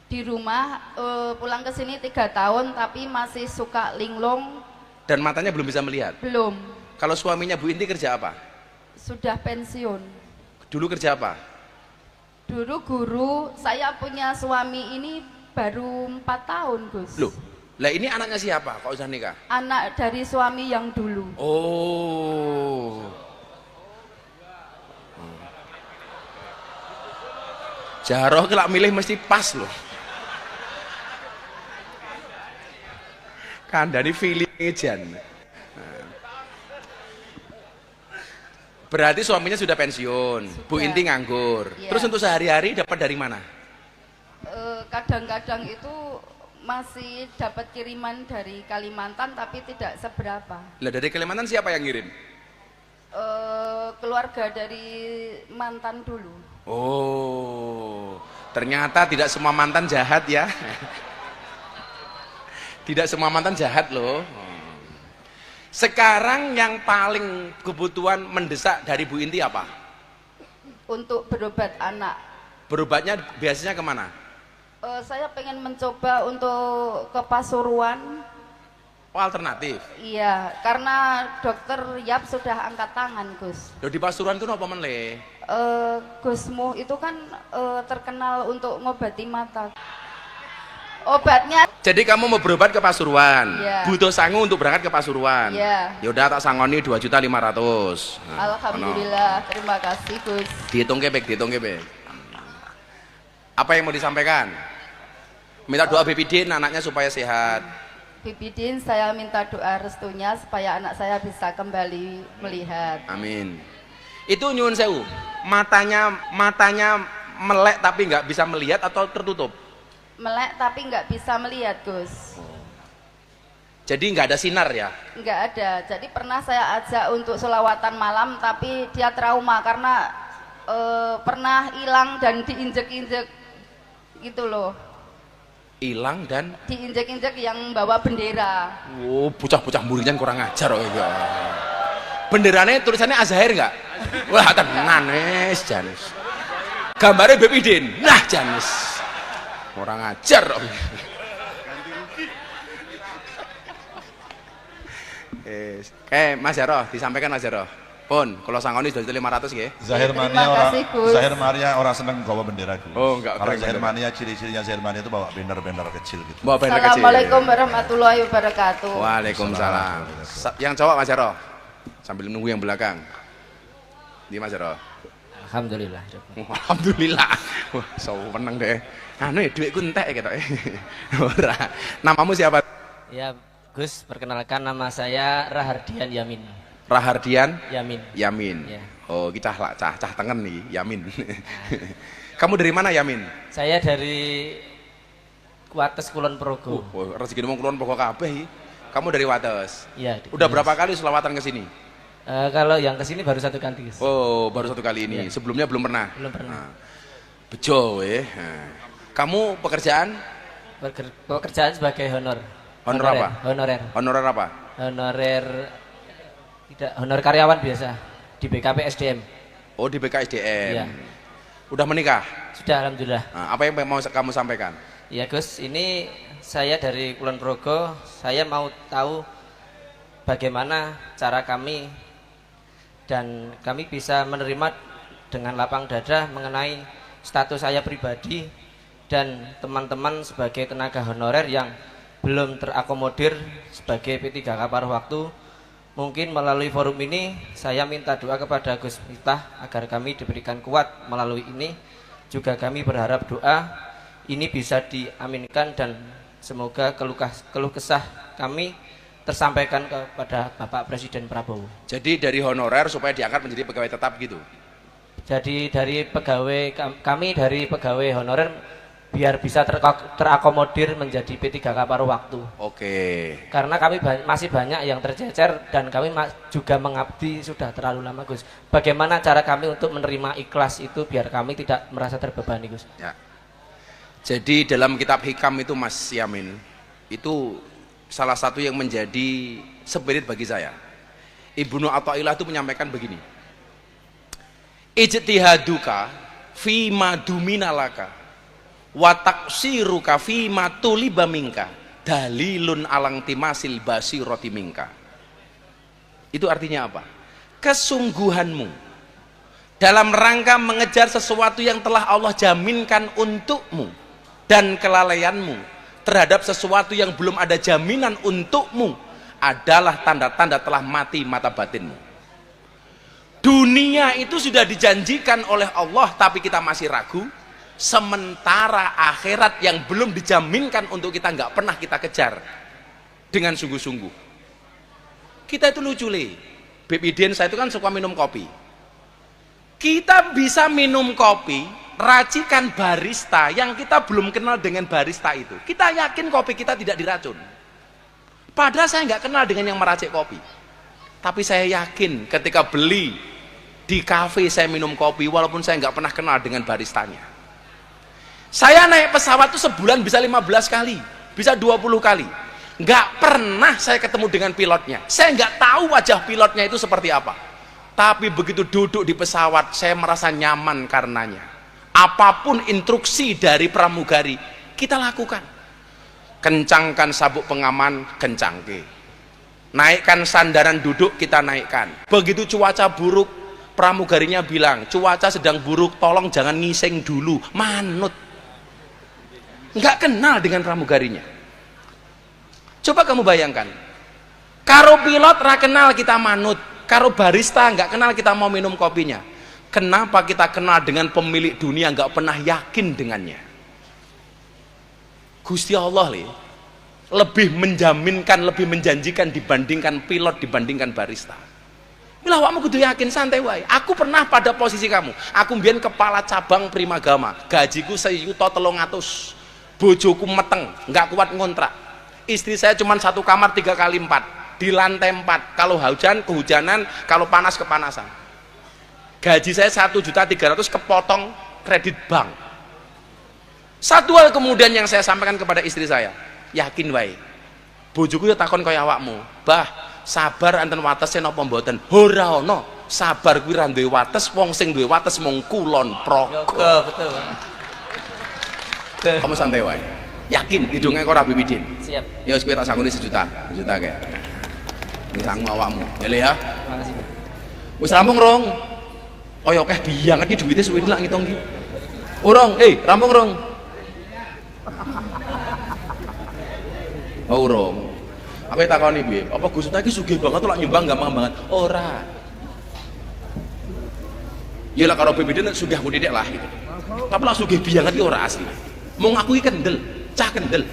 Di rumah pulang ke sini 3 tahun tapi masih suka linglung. Dan matanya belum bisa melihat? Belum. Kalau suaminya Bu Inti kerja apa? Sudah pensiun. Dulu kerja apa? Dulu guru, saya punya suami ini baru 4 tahun Gus. Loh, lah ini anaknya siapa? Kok usah nikah? Anak dari suami yang dulu. Oh. Jaroh kelak milih mesti pas loh. Kandani feeling jan. Berarti suaminya sudah pensiun, sudah. Bu Inti nganggur. Ya. Terus untuk sehari-hari dapat dari mana? Kadang-kadang itu masih dapat kiriman dari Kalimantan tapi tidak seberapa. Lah dari Kalimantan siapa yang ngirim? Keluarga dari mantan dulu. Oh, ternyata tidak semua mantan jahat ya. Tidak semua mantan jahat loh. Sekarang yang paling kebutuhan mendesak dari Bu Inti apa? Untuk berobat anak. Berobatnya biasanya kemana? Saya pengen mencoba untuk ke Pasuruan. Oh, alternatif? Iya, karena dokter Yap sudah angkat tangan Gus. Loh, di Pasuruan itu apa menle? Gusmu itu kan terkenal untuk ngobati mata. Obatnya. Jadi kamu mau berobat ke Pasuruan, ya. Butuh sangu untuk berangkat ke Pasuruan. Ya. Yaudah tak sangoni 2.500.000. Alhamdulillah, terima kasih Gus. Dihitung kebek. Apa yang mau disampaikan? Minta doa Bipidin anaknya supaya sehat. Bipidin, saya minta doa restunya supaya anak saya bisa kembali melihat. Amin. Itu nyuwun sewu, matanya melek tapi nggak bisa melihat atau tertutup? Melek tapi nggak bisa melihat Gus. Jadi nggak ada sinar ya? Nggak ada. Jadi pernah saya ajak untuk sholawatan malam tapi dia trauma karena pernah hilang dan diinjek-injek gitu loh. Hilang dan diinjek-injek yang bawa bendera. oh, bocah-bocah muridnya kurang ajar kok ya. Benderane tulisannya Azahir enggak? Wah, tenan wis Janis. Gambarnya Bepidin. Nah, Janis. Kurang ajar kok. Mas Jaro, disampaikan Mas Jaro. Pun, kalau sangoni sudah 500 nggih. Zahir Terima Mania orang kasih, Gus. Zahir Mania orang seneng bawa bendera Gus. Oh, enggak, Kalau keren Zahir bendera. Mania ciri-cirinya Zahir Mania itu bawa banner-banner kecil gitu. Bawa banner kecil. Assalamualaikum warahmatullahi wabarakatuh. Waalaikumsalam. Yang cowok Mas Jaro. Sambil nunggu yang belakang. Di Mas Jaro. Alhamdulillah. Alhamdulillah. Wah, so menang deh. Anu ya duitku entek gitu. Ora. Namamu siapa? Ya, Gus, perkenalkan nama saya Rahardian Yamin. Rahardian Yamin. Yamin. Ya. Oh, kita lah cah tengen nih, Yamin. Kamu dari mana Yamin? Saya dari Wates Kulon Progo. Oh, rezeki ngomong kulon pokok kabeh iki. Kamu dari Wates. Iya. Udah berapa kali selawatan ke sini? Kalau yang kesini baru satu kali, Gus. Oh, baru satu kali ini. Iya. Sebelumnya belum pernah. Belum pernah. Nah, bejo weh. Nah. Kamu pekerjaan? Pekerjaan sebagai honor. Honor apa? Honorer. Honorer apa? Honorer tidak honor karyawan biasa di BKP SDM. Oh, di BKSDM. Iya. Udah menikah? Sudah, alhamdulillah. Nah, apa yang mau kamu sampaikan? Ya, Gus, ini saya dari Kulon Progo. Saya mau tahu bagaimana cara kami dan kami bisa menerima dengan lapang dada mengenai status saya pribadi dan teman-teman sebagai tenaga honorer yang belum terakomodir sebagai P3K paruh waktu. Mungkin melalui forum ini saya minta doa kepada Gus Miftah agar kami diberikan kuat melalui ini. Juga kami berharap doa ini bisa diaminkan dan semoga keluh kesah kami tersampaikan kepada Bapak Presiden Prabowo. Jadi dari honorer supaya diangkat menjadi pegawai tetap gitu. Jadi dari kami dari pegawai honorer biar bisa terakomodir menjadi P3K paruh waktu. Oke. Karena kami masih banyak yang tercecer dan kami juga mengabdi sudah terlalu lama, Gus. Bagaimana cara kami untuk menerima ikhlas itu biar kami tidak merasa terbebani, Gus? Ya. Jadi dalam kitab Hikam itu Mas Yamin, itu salah satu yang menjadi spirit bagi saya. Ibnu Athaillah itu menyampaikan begini. Ijtihaduka fi ma duminalaka wa taqsiruka fi ma tuliba minka dalilun alang timasil basirati minka. Itu artinya apa? Kesungguhanmu dalam rangka mengejar sesuatu yang telah Allah jaminkan untukmu dan kelalaianmu terhadap sesuatu yang belum ada jaminan untukmu adalah tanda-tanda telah mati mata batinmu. Dunia itu sudah dijanjikan oleh Allah tapi kita masih ragu, sementara akhirat yang belum dijaminkan untuk kita nggak pernah kita kejar dengan sungguh-sungguh. Kita itu lucu le, Bepidin saya itu kan suka minum kopi. Kita bisa minum kopi, racikan barista yang kita belum kenal dengan barista itu. Kita yakin kopi kita tidak diracun. Padahal saya nggak kenal dengan yang meracik kopi. Tapi saya yakin ketika beli di kafe saya minum kopi, walaupun saya nggak pernah kenal dengan baristanya. Saya naik pesawat itu sebulan bisa 15 kali, bisa 20 kali. Nggak pernah saya ketemu dengan pilotnya. Saya nggak tahu wajah pilotnya itu seperti apa. Tapi begitu duduk di pesawat, saya merasa nyaman karenanya. Apapun instruksi dari pramugari, kita lakukan. Kencangkan sabuk pengaman, kencangke. Naikkan sandaran duduk, kita naikkan. Begitu cuaca buruk, pramugarinya bilang, cuaca sedang buruk, tolong jangan ngising dulu. Manut. Nggak kenal dengan pramugarinya. Coba kamu bayangkan, karo pilot ra kenal kita manut, karo barista nggak kenal kita mau minum kopinya. Kenapa kita kenal dengan pemilik dunia nggak pernah yakin dengannya? Gusti Allah lebih menjaminkan, lebih menjanjikan dibandingkan pilot, dibandingkan barista. Bila awakmu kudu yakin, santai wae. Aku pernah pada posisi kamu. Aku mbiyen kepala cabang Primagama, gajiku 1.300.000. Bojoku meteng, nggak kuat ngontrak. Istri saya cuma satu kamar 3x4 di lantai 4. Kalau hujan kehujanan, kalau panas kepanasan. Gaji saya 1.300.000 kepotong kredit bank. Satu hal kemudian yang saya sampaikan kepada istri saya, yakin wae. Bojoku ya takon kaya awakmu, "Bah, sabar anten watese napa mboten?" Ora ana. Sabar kuwi ra duwe wates, wong sing duwe wates mung kulon praga. Betul. Kamu santai wae. Yakin hidungnya kok Rabi Bidin. Siap. Ya wis kowe tak sangoni sejuta kayak. Ini sangmu awakmu. Ya. Makasih. Wis rampung rong. Kaya akeh biang iki duwite suwe lak ngitung iki. Urung, rampung rong. Oh, urung. Aku takoni piye? Apa Gus iki sugih banget lak nyumbang gampang banget? Ora. Ya lah karo BBD sugih aku didik lah gitu. Tapi lah sugih biang iki ora asli. Mung aku iki kendel, cah kendel.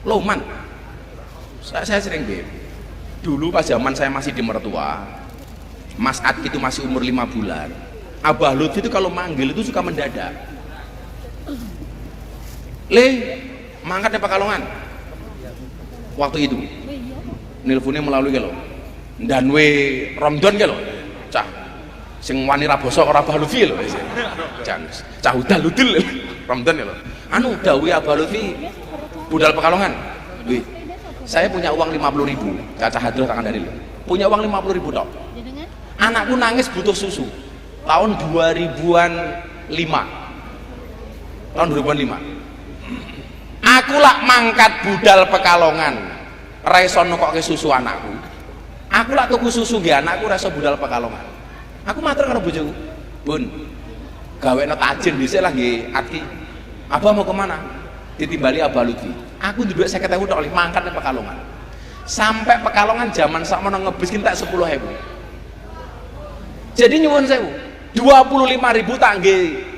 Loman. Saya sering Beb. Dulu pas zaman saya masih di mertua, Mas Ad itu masih umur 5 bulan. Abah Lutfi itu kalau manggil itu suka mendadak. Le, mangkat Pekalongan. Waktu itu nelponnya melalui ke lo Danwe Romdon ke lo cah sing wani raboso ora Abah Lutfi lo cah udah ludul Romdon ke lo anu dawi Abah Lutfi budal Pekalongan. Wih, saya punya uang 50.000 Caca Hadroh tangan dari lo punya uang 50.000 tok. Anakku nangis butuh susu tahun 2005 tahun 2005 aku lak mangkat budal Pekalongan raiso nokoke susu anakku. Aku lak tuku susu nggih anakku raiso budal Pekalongan. Aku matur karo bojoku, "Bun, gawekno tajin dhisik lah nggih Atki. Abah mau kemana?" Ditimbali Abah Lutfi. Aku duwe 50.000 tok mangkat nang Pekalongan. Sampai Pekalongan zaman sakmono ngebis ki tak 10.000. Jadi nyuwun sewu, 25.000 tak nggih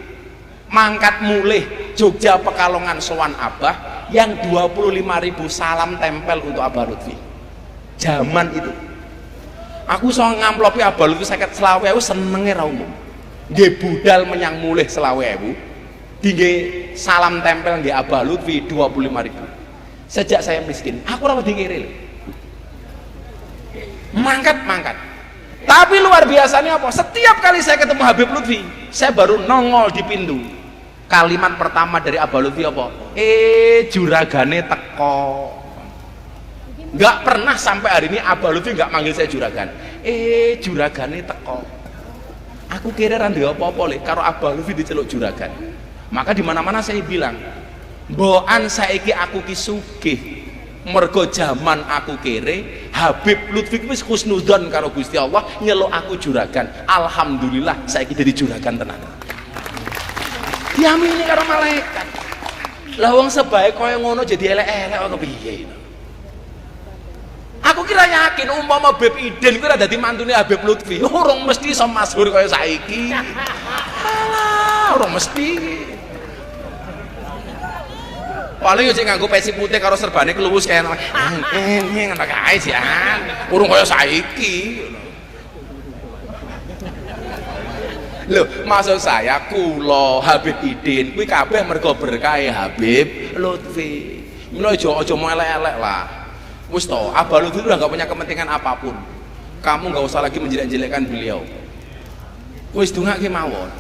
mangkat mulih Jogja Pekalongan sowan Abah, yang 25.000 salam tempel untuk Abah Lutfi. Zaman itu aku so ngamplopi Abah Lutfi 50.000 senenge ra umum. Nggih budal menyang mulih 50.000 dingge salam tempel nggih Abah Lutfi 25.000. Sejak saya miskin aku ora wedi ngiri. Mangkat. Tapi luar biasanya apa? Setiap kali saya ketemu Habib Lutfi, saya baru nongol di pintu. Kalimat pertama dari Abah Lutfi apa? Juragane teko. Nggak pernah sampai hari ini Abah Lutfi nggak manggil saya juragan. Juragane teko. Aku kira ra ndek apa-apa le karo Abah Lutfi diceluk juragan. Maka di mana-mana saya bilang, "Mbokan saiki aku ki sugih." Mergo zaman aku kere, Habib Lutfi wis husnudzon karo Gusti Allah nyeluk aku juragan. Alhamdulillah saiki dadi juragan tenan. Diamini karo malaikat. Lah wong sebaik kaya ngono jadi elek-elek kok kepiye. Aku kira yakin umpama Habib Idin kuwi ora dadi mantune Habib Lutfi, urung mesti iso masyhur kaya saiki. Alah, urung mesti. Paling yo sing nganggo peci putih karo serbane keluwus kaya ngono kae sian. Urung kaya saiki. Loh, maksud saya kula Habib Idin kuwi kabeh mergo berkah Habib Lutfi. Mula aja mau elek-elek lah. Wis to, Abah Lutfi udah enggak punya kepentingan apapun. Kamu enggak usah lagi menjelek-jelekkan beliau. Wis dongake mawon.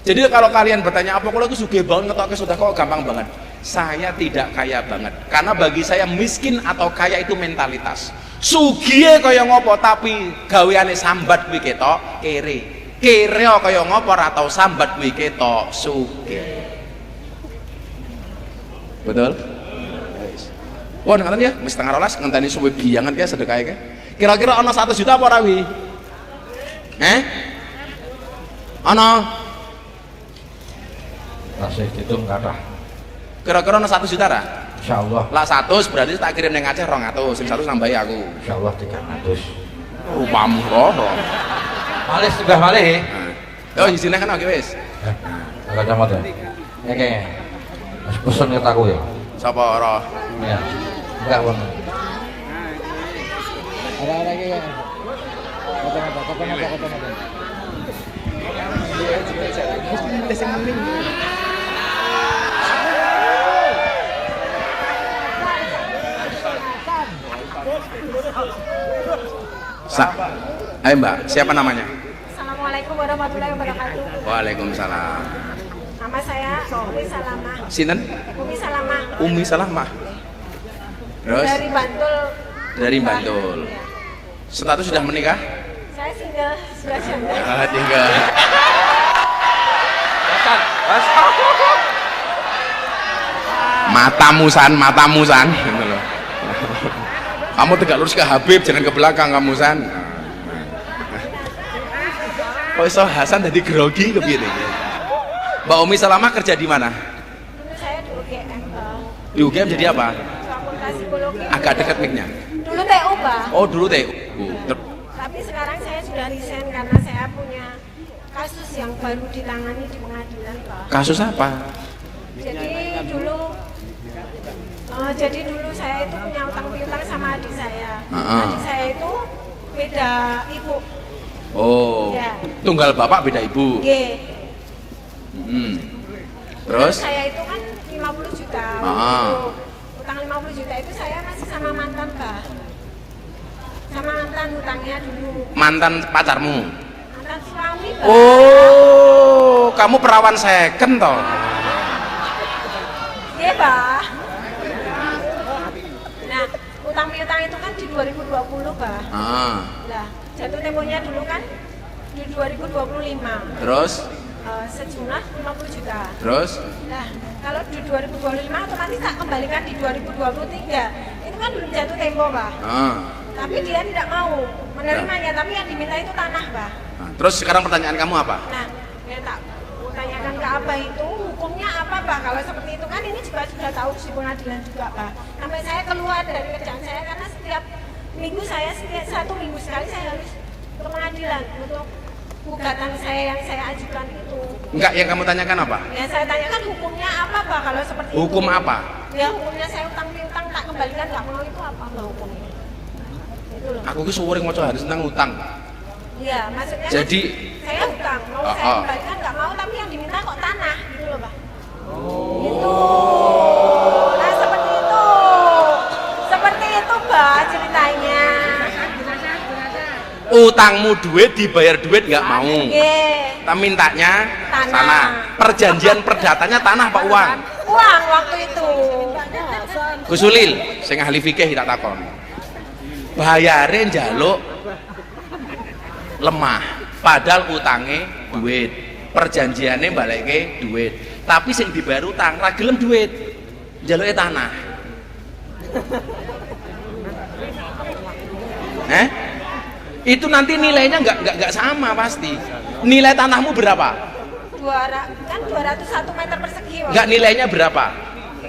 Jadi kalau kalian bertanya apa kalau aku sugih banget ngetokke sedekah gampang banget. Saya tidak kaya banget. Karena bagi saya miskin atau kaya itu mentalitas. Sugihe kaya ngopo tapi gaweane sambat kuwi ketok kere. Kere kaya ngopo ora tau sambat kuwi ketok sugih. Betul? Wis. Won ngoten ya, wis 11:30 ngenteni suwe biyangan ya sedekah iki. Kira-kira ana 1 juta apa ora wi? Ana Tasih ditung kathah. kira-kira ana 1 juta ra? Insyaallah. Lah 100 berarti tak kirim ning Aceh 200, sing 100 nambahi aku. Insyaallah 300. Rupamu roh. Malih sudah malih. Yo isine kan oke wis. Agak camat ya. Oke. Wis pesen ket aku ya. Sapa roh? Ya. Enggak wong. Ada lagi ya. Kata-kata. Ayo Mbak, siapa namanya? Assalamualaikum warahmatullahi wabarakatuh. Waalaikumsalam. Nama saya Umi Salamah. Sinten? Umi Salamah. Umi Salamah. Terus? Dari Bantul. Dari Bantul. Ya. Status sudah menikah? Saya single, sudah janda. Tinggal. Matamu san. Gitu loh. Kamu tegak lurus ke Habib, jangan ke belakang kamu san. Kok iso Hasan jadi grogi ke piye? Mbak Umi Salamah kerja di mana? Dulu saya di UGM. Di UGM jadi apa? Fakultas Psikologi. Agak dekat mic-nya. Dulu TU, Pak. Oh, dulu TU. Tapi sekarang saya sudah resign karena saya punya kasus yang baru ditangani di pengadilan, Pak. Kasus apa? Jadi dulu saya itu punya utang piutang sama adik saya. Heeh. Adik saya itu beda ibu. Oh. Ya. Tunggal bapak beda ibu. G. Terus? Saya itu kan 50 juta. Ah. Utang 50 juta itu saya masih sama mantan, Pak. Sama mantan utangnya dulu. Mantan pacarmu? Mantan suami, Pak. Oh, kamu perawan second toh? Iya, Pak. Nah, utang piutang itu kan di 2020, Pak. Ah. Lah, jatuh temponya dulu kan di 2025. Terus? Sejumlah 50 juta. Terus? Nah, kalau di 2025 otomatis tak kembalikan di 2023. Itu kan belum jatuh tempo, Pak. Ah. Tapi dia tidak mau menerimanya, tapi yang diminta itu tanah, Pak. Nah, terus sekarang pertanyaan kamu apa? Nah, ya tak tanyakan ke Abah itu hukumnya apa, Pak? Kalau seperti itu kan ini juga sudah tahu di pengadilan juga, Pak. Sampai saya keluar dari kerjaan saya karena setiap minggu saya setiap 1 minggu sekali saya harus ke pengadilan untuk gugatan saya yang saya ajukan itu. Enggak, yang kamu tanyakan apa? Ya saya tanyakan hukumnya apa, Pak? Kalau seperti Hukum itu. apa? Ya hukumnya saya utang piutang tak kembalikan nggak mau itu apa, Pak, hukumnya? Itu loh. Aku ki suwering maca hadis tentang utang. Iya, maksudnya Jadi kan saya hutang, mau saya kembalikan nggak mau, tapi yang diminta kok tanah, gitu loh, Pak. Itu. Nah, seperti itu, Pak, ceritanya. utangmu duit dibayar duit nggak mau. Nggih. Kita mintanya Tanah. tanah. Perjanjian perdatanya tanah apa uang? Uang waktu itu. Gus Ulil, sing ahli fikih tak takon. Bayare njaluk lemah, padahal utange duit. Perjanjiannya balekke duit. Tapi sing dibayar utang ra gelem duit. Njaluke tanah. Itu nanti nilainya nggak sama pasti. Nilai tanahmu berapa? 201 meter persegi. Nggak, nilainya berapa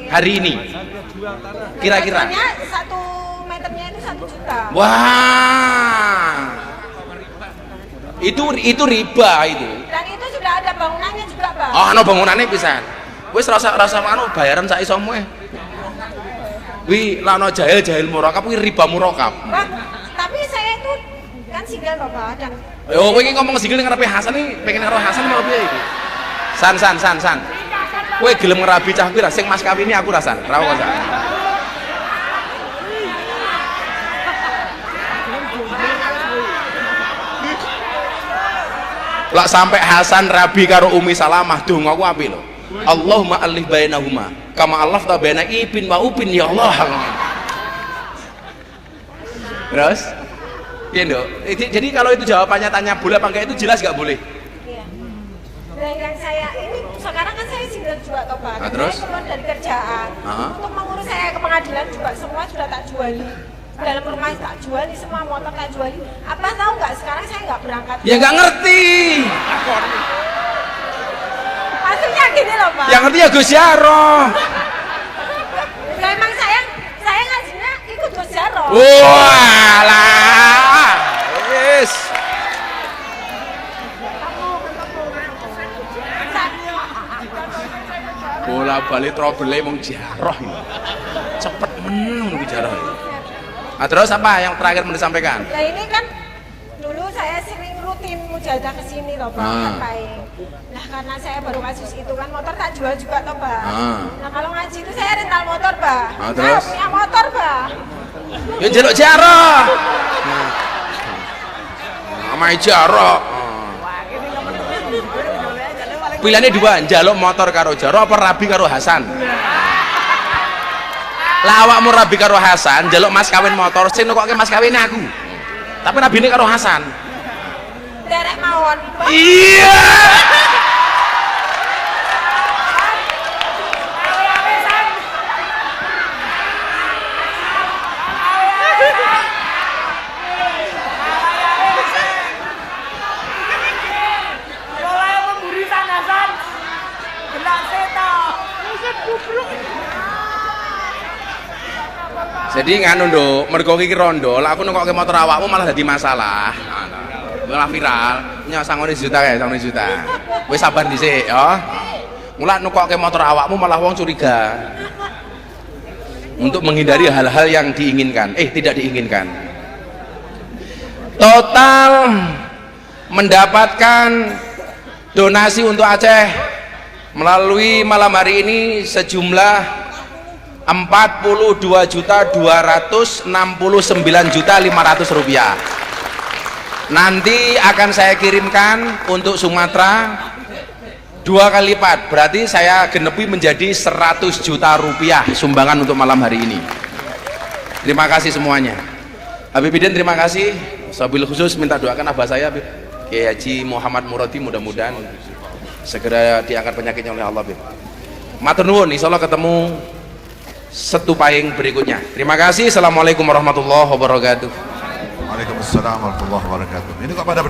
hari ini? Kira-kira? Harganya 1 meternya itu 1 juta. Wah, itu riba itu. Dan itu sudah ada bangunannya juga, Pak. Oh, no bangunannya pisan. Wis rasa anu bayaran sak isomu wi lano jahil murakab kuwi riba murakab. Pak, tapi saya itu kan single kok, Pak. Dan Yo kowe iki ngomong single ning ngarepe Hasan iki pengen karo Hasan mau piye iki? San. Kowe gelem ngerabi cah kuwi ra sing mas kawini aku rasan. Ra kok sak. Lah sampai Hasan rabi karo Umi Salamah dongaku apik lho. Allahumma alif bainahuma kama alafta baina ibin wa upin ya Allah. Terus iya dong. Jadi kalau itu jawabannya tanya boleh apa enggak itu jelas nggak boleh. iya. Dan yang saya ini sekarang kan saya single juga, toh, Pak. Nah, terus? Saya keluar dari kerjaan. Untuk mengurus saya ke pengadilan juga semua sudah tak juali. Dalam rumah tak juali, semua motor tak juali. Apa tahu nggak sekarang saya nggak berangkat? Ya nggak ngerti. Maksudnya gini loh, Pak. Yang ngerti ya Gus Yaro. Ya emang saya ngajinya ikut Gus Jaro. Walah. Yes. Bola balik trouble mong Jaroh. Cepet meneng ku Jaroh. Nah, terus apa yang terakhir mau disampaikan? Nah ini kan dulu saya sering rutin mujadah ke sini loh, Pak. Nah karena saya baru kasus itu kan motor tak jual juga toh, Pak. Nah kalau ngaji itu saya rental motor, Pak. Terus? Saya punya motor, Pak. Ya jeluk Jaroh. Namanya Jaroh. Pilihannya dua, njaluk motor karo Jaro apa rabi karo Hasan. Lah awakmu rabi karo Hasan, njaluk mas kawin motor, sing nukokke mas kawin aku. Tapi rabine karo Hasan. Derek mawon. Iya. Jadi nganu nduk, mergo iki rondo, lah aku nukokke motor awakmu malah dadi masalah. Malah viral. Nyok sangone juta kae, sangone juta. Wis sabar dhisik ya. Mula nukokke motor awakmu malah wong curiga. Untuk menghindari hal-hal yang diinginkan, tidak diinginkan. Total mendapatkan donasi untuk Aceh melalui malam hari ini sejumlah 42.269.500 rupiah. Nanti akan saya kirimkan untuk Sumatera 2 kali lipat, berarti saya genepi menjadi 100 juta rupiah sumbangan untuk malam hari ini. Terima kasih semuanya. Habib Bidin terima kasih. Wabil khusus minta doakan abah saya Kiai Haji Muhammad Muradi, mudah-mudahan segera diangkat penyakitnya oleh Allah. Matur nuwun, insyaallah ketemu Setu Pahing berikutnya. Terima kasih. Assalamualaikum warahmatullahi wabarakatuh. Waalaikumsalam warahmatullahi wabarakatuh. Ini kok pada